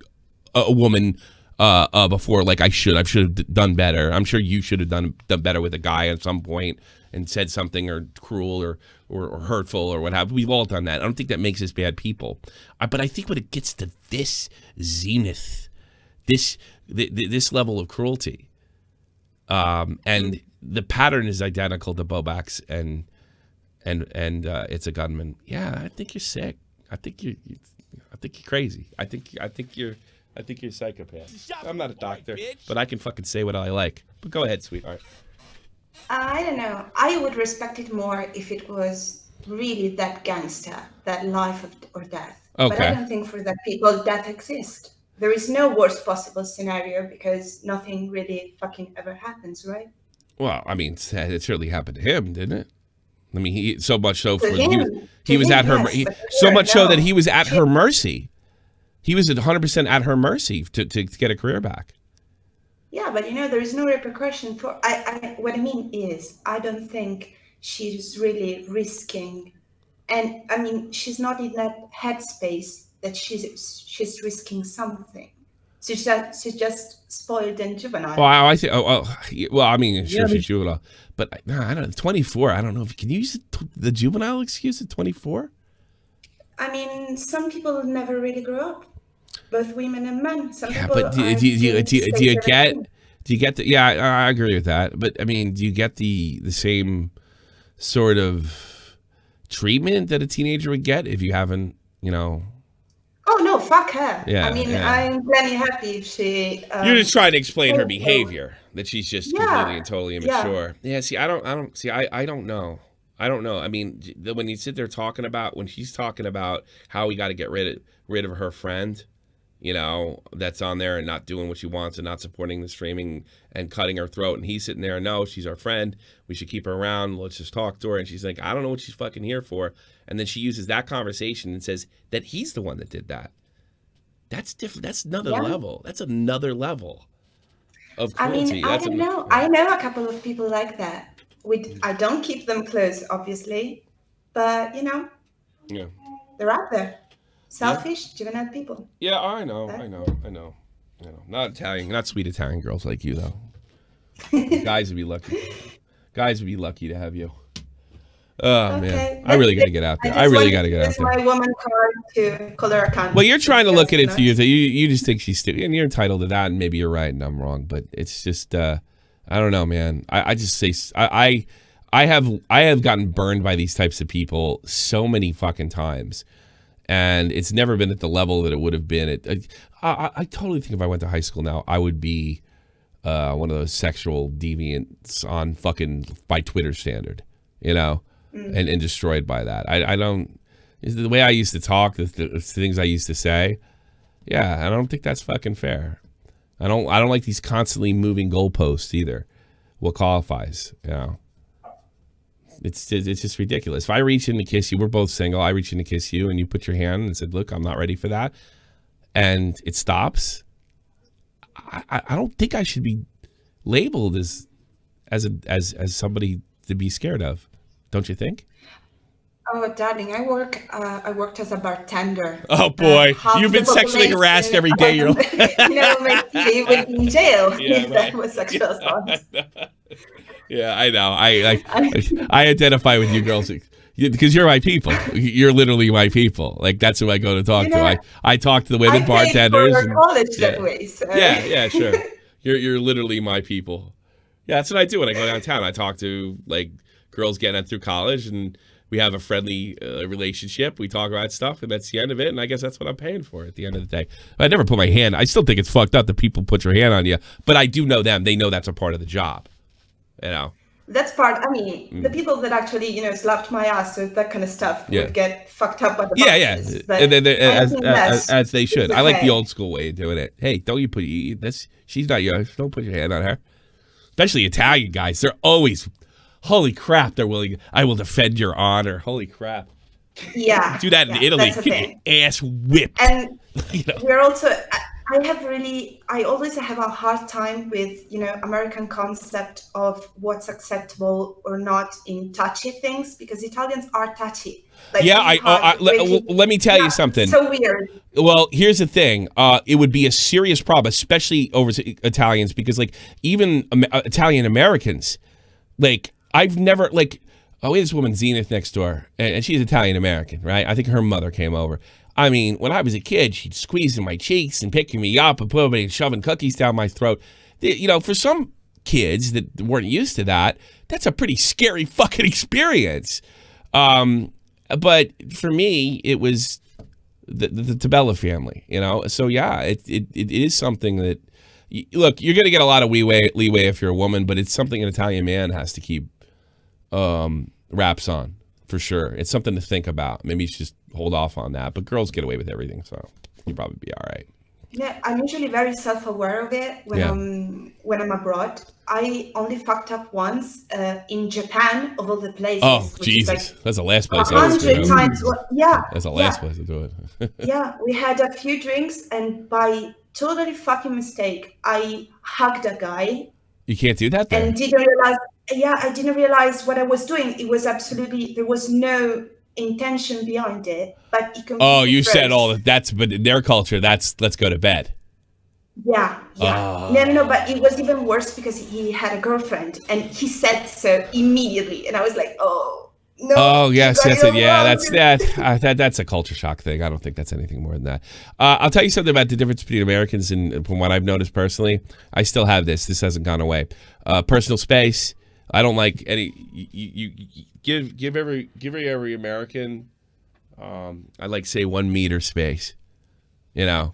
a woman before like I should. I should have done better. I'm sure you should have done better with a guy at some point and said something or cruel or hurtful or what have you. We've all done that. I don't think that makes us bad people. But I think when it gets to this zenith, this level of cruelty, and the pattern is identical to Bobak's and It's a Gunman. Yeah, I think you're sick. I think you're crazy. I think you're a psychopath. I'm not a doctor, but I can fucking say what I like. But go ahead, sweetheart. I don't know. I would respect it more if it was really that gangster, that life or death. Okay. But I don't think for that people death exists. There is no worst possible scenario because nothing really fucking ever happens, right? Well, I mean, it certainly happened to him, didn't it? I mean, he so much so for he was at her so much so that he was at her mercy. He was 100% at her mercy to get a career back. Yeah, but there is no repercussion for. What I mean is, I don't think she's really risking, and I mean, she's not in that headspace that she's risking something. She's just spoiled and juvenile. Well, I think. Well, I mean, sure, she's juvenile, but I don't know. 24. I don't know if can you use the juvenile excuse at 24. I mean, some people never really grow up. Both women and men. Some people but do you get the? Yeah, I agree with that. But I mean, do you get the same sort of treatment that a teenager would get if you haven't, Oh no, fuck her. Yeah, I mean, yeah. I'm plenty happy if she. You're just trying to explain her behavior, that she's just completely and totally immature. Yeah. See, I don't know. I don't know. I mean, when you sit there when she's talking about how we got to get rid of her friend, that's on there and not doing what she wants and not supporting the streaming and cutting her throat, and he's sitting there, no, she's our friend. We should keep her around. Let's just talk to her. And she's like, I don't know what she's fucking here for. And then she uses that conversation and says that he's the one that did that. That's different. That's another level. That's another level of cruelty. I mean, I don't know. I know a couple of people like that. I don't keep them close, obviously, but they're out there. Selfish, juvenile people. Yeah, I know. Not Italian, not sweet Italian girls like you though. Guys would be lucky. Guys would be lucky to have you. Oh man, I really gotta get out there. I really gotta get out there. My woman card to color account. Well, you're trying to look at it through you just think she's stupid, and you're entitled to that, and maybe you're right and I'm wrong, but it's just I don't know, man. I just say I have gotten burned by these types of people so many fucking times, and it's never been at the level that it would have been. I totally think if I went to high school now, I would be one of those sexual deviants on fucking by Twitter standard, you know, and destroyed by that. I don't. The way I used to talk, the things I used to say, yeah, I don't think that's fucking fair. I don't like these constantly moving goalposts either. What qualifies, you know? It's just ridiculous. If I reach in to kiss you, we're both single. I reach in to kiss you, and you put your hand and said, "Look, I'm not ready for that," and it stops. I don't think I should be labeled as somebody to be scared of. Don't you think? Oh, darling, I worked as a bartender. Oh boy, you've been sexually harassed every day. You're maybe you would be in jail if right. that was sexual assault. Yeah, I know. I identify with you girls because you're my people. You're literally my people. Like that's who I go to talk to. I talk to the women bartenders. I paid for college that way. So. Yeah, sure. You're literally my people. Yeah, that's what I do when I go downtown. I talk to like girls getting through college, and we have a friendly relationship. We talk about stuff, and that's the end of it. And I guess that's what I'm paying for at the end of the day. I never put my hand. I still think it's fucked up that people put your hand on you, but I do know them. They know that's a part of the job. You know. That's part. I mean, the people that actually, slapped my ass with that kind of stuff would get fucked up by the bosses. Yeah. And then, as they should. I like the old school way of doing it. Hey, don't you put she's not yours. Don't put your hand on her. Especially Italian guys. They're always, holy crap, they're willing. I will defend your honor. Holy crap. Yeah. Do that in Italy. Get your ass whipped. And we're also. I always have a hard time with, American concept of what's acceptable or not in touchy things, because Italians are touchy. Like, let me tell you something. So weird. Well, here's the thing. It would be a serious problem, especially over Italians, because like even Italian Americans, like I've never we have this woman Zenith next door, and she's Italian American, right? I think her mother came over. I mean, when I was a kid, she'd squeeze in my cheeks and picking me up and putting shoving cookies down my throat. For some kids that weren't used to that, that's a pretty scary fucking experience. But for me, it was the Tabella family, So yeah, it is something that look, you're gonna get a lot of leeway if you're a woman, but it's something an Italian man has to keep wraps on. For sure. It's something to think about. Maybe you should just hold off on that. But girls get away with everything, so you'll probably be all right. Yeah, I'm usually very self-aware of it when I'm abroad. I only fucked up once in Japan, of all the places. Oh, Jesus. That's the last place I was 100 times. Yeah. That's the last place to do it. Yeah, we had a few drinks, and by totally fucking mistake, I hugged a guy. You can't do that there. And didn't realize... Yeah, I didn't realize what I was doing. It was absolutely, there was no intention behind it, but it Oh, you said all that. But in their culture, that's let's go to bed. Yeah. No, but it was even worse because he had a girlfriend and he said so immediately. And I was like, oh, no. Oh, yes, that's it. Yeah, that's a culture shock thing. I don't think that's anything more than that. I'll tell you something about the difference between Americans and from what I've noticed personally. I still have this. This hasn't gone away. Personal space. I don't like any. You give every American, I like say 1 meter space, Yeah,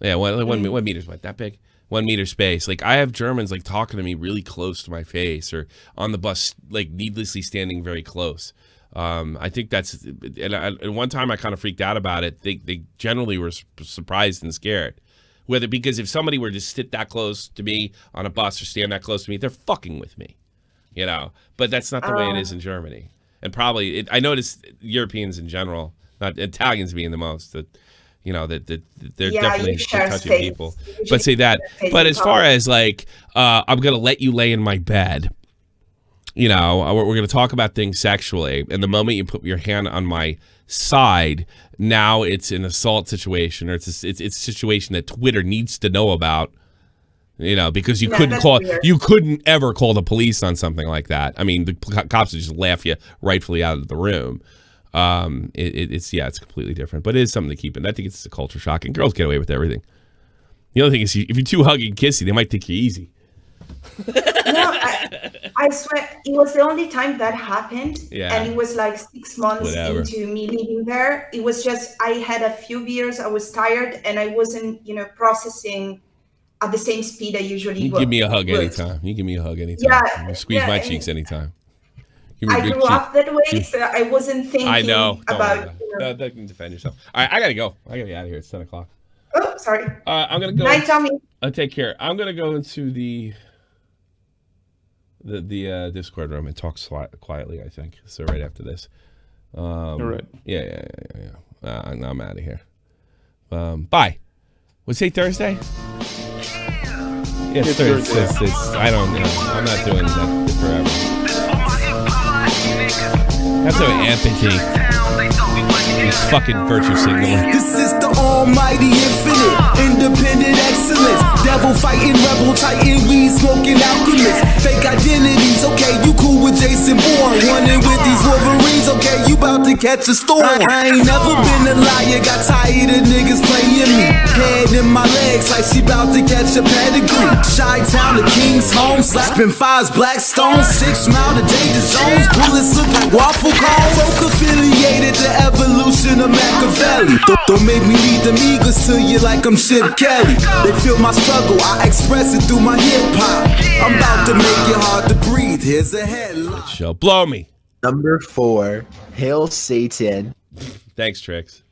one meter's what, that big? 1 meter space. Like I have Germans like talking to me really close to my face, or on the bus like needlessly standing very close. I think that's and one time I kind of freaked out about it. They generally were surprised and scared. Because if somebody were to sit that close to me on a bus or stand that close to me, they're fucking with me. But that's not the way it is in Germany. And probably, I noticed Europeans in general, not Italians being the most, that they're definitely touching people. But say that. But as far as I'm going to let you lay in my bed, we're going to talk about things sexually. And the moment you put your hand on my side, now it's an assault situation, or it's a situation that Twitter needs to know about. Because you couldn't ever call the police on something like that. I mean, the cops would just laugh you rightfully out of the room. It's completely different, but it is something to keep in. I think it's a culture shock, and girls get away with everything. The other thing is, if you're too huggy and kissy, they might think you're easy. No, I swear it was the only time that happened. Yeah. And it was like 6 months Whatever. into me living there. It was just I had a few beers, I was tired, and I wasn't, processing at the same speed I usually You would. give me a hug anytime. You give me a hug anytime. Yeah, You squeeze yeah, my and cheeks anytime. Give me a I good grew cheek. up that way, so I wasn't thinking I know. Don't worry about. about it. No, you can defend yourself. All right, I gotta go. I gotta be out of here. It's 10 o'clock. Oh, sorry. I'm gonna go. Night, Tommy. Take care. I'm gonna go into the Discord room and talk quietly. I think so. Right after this. All right. Yeah. I'm out of here. Bye. Would say Thursday? Yeah, it's Thursday. I don't know. I'm not doing that forever. That's so empathy. You fucking virtue signaling. This is the almighty infinite, independent excellence. Devil fighting, rebel titan, weed smoking alchemist. Fake identities, okay, you cool with Jason Bourne. Running with these Wolverines, okay, you about to catch a storm. I ain't never been a liar, got tired of niggas playing me. Head in my legs like she about to catch a pedigree. Chi-town to King's home, slapping fives, black stones. 6 mile to danger zones, bullets look like waffle cones. Folk affiliated to evolution of Machiavelli. Don't make me lead them eagles to you like I'm Chip Kelly. They feel my struggle, I express it through my hip hop. I'm about to make it hard to breathe. Here's a headline. Show blow me. Number 4, Hail Satan. Thanks, Trix.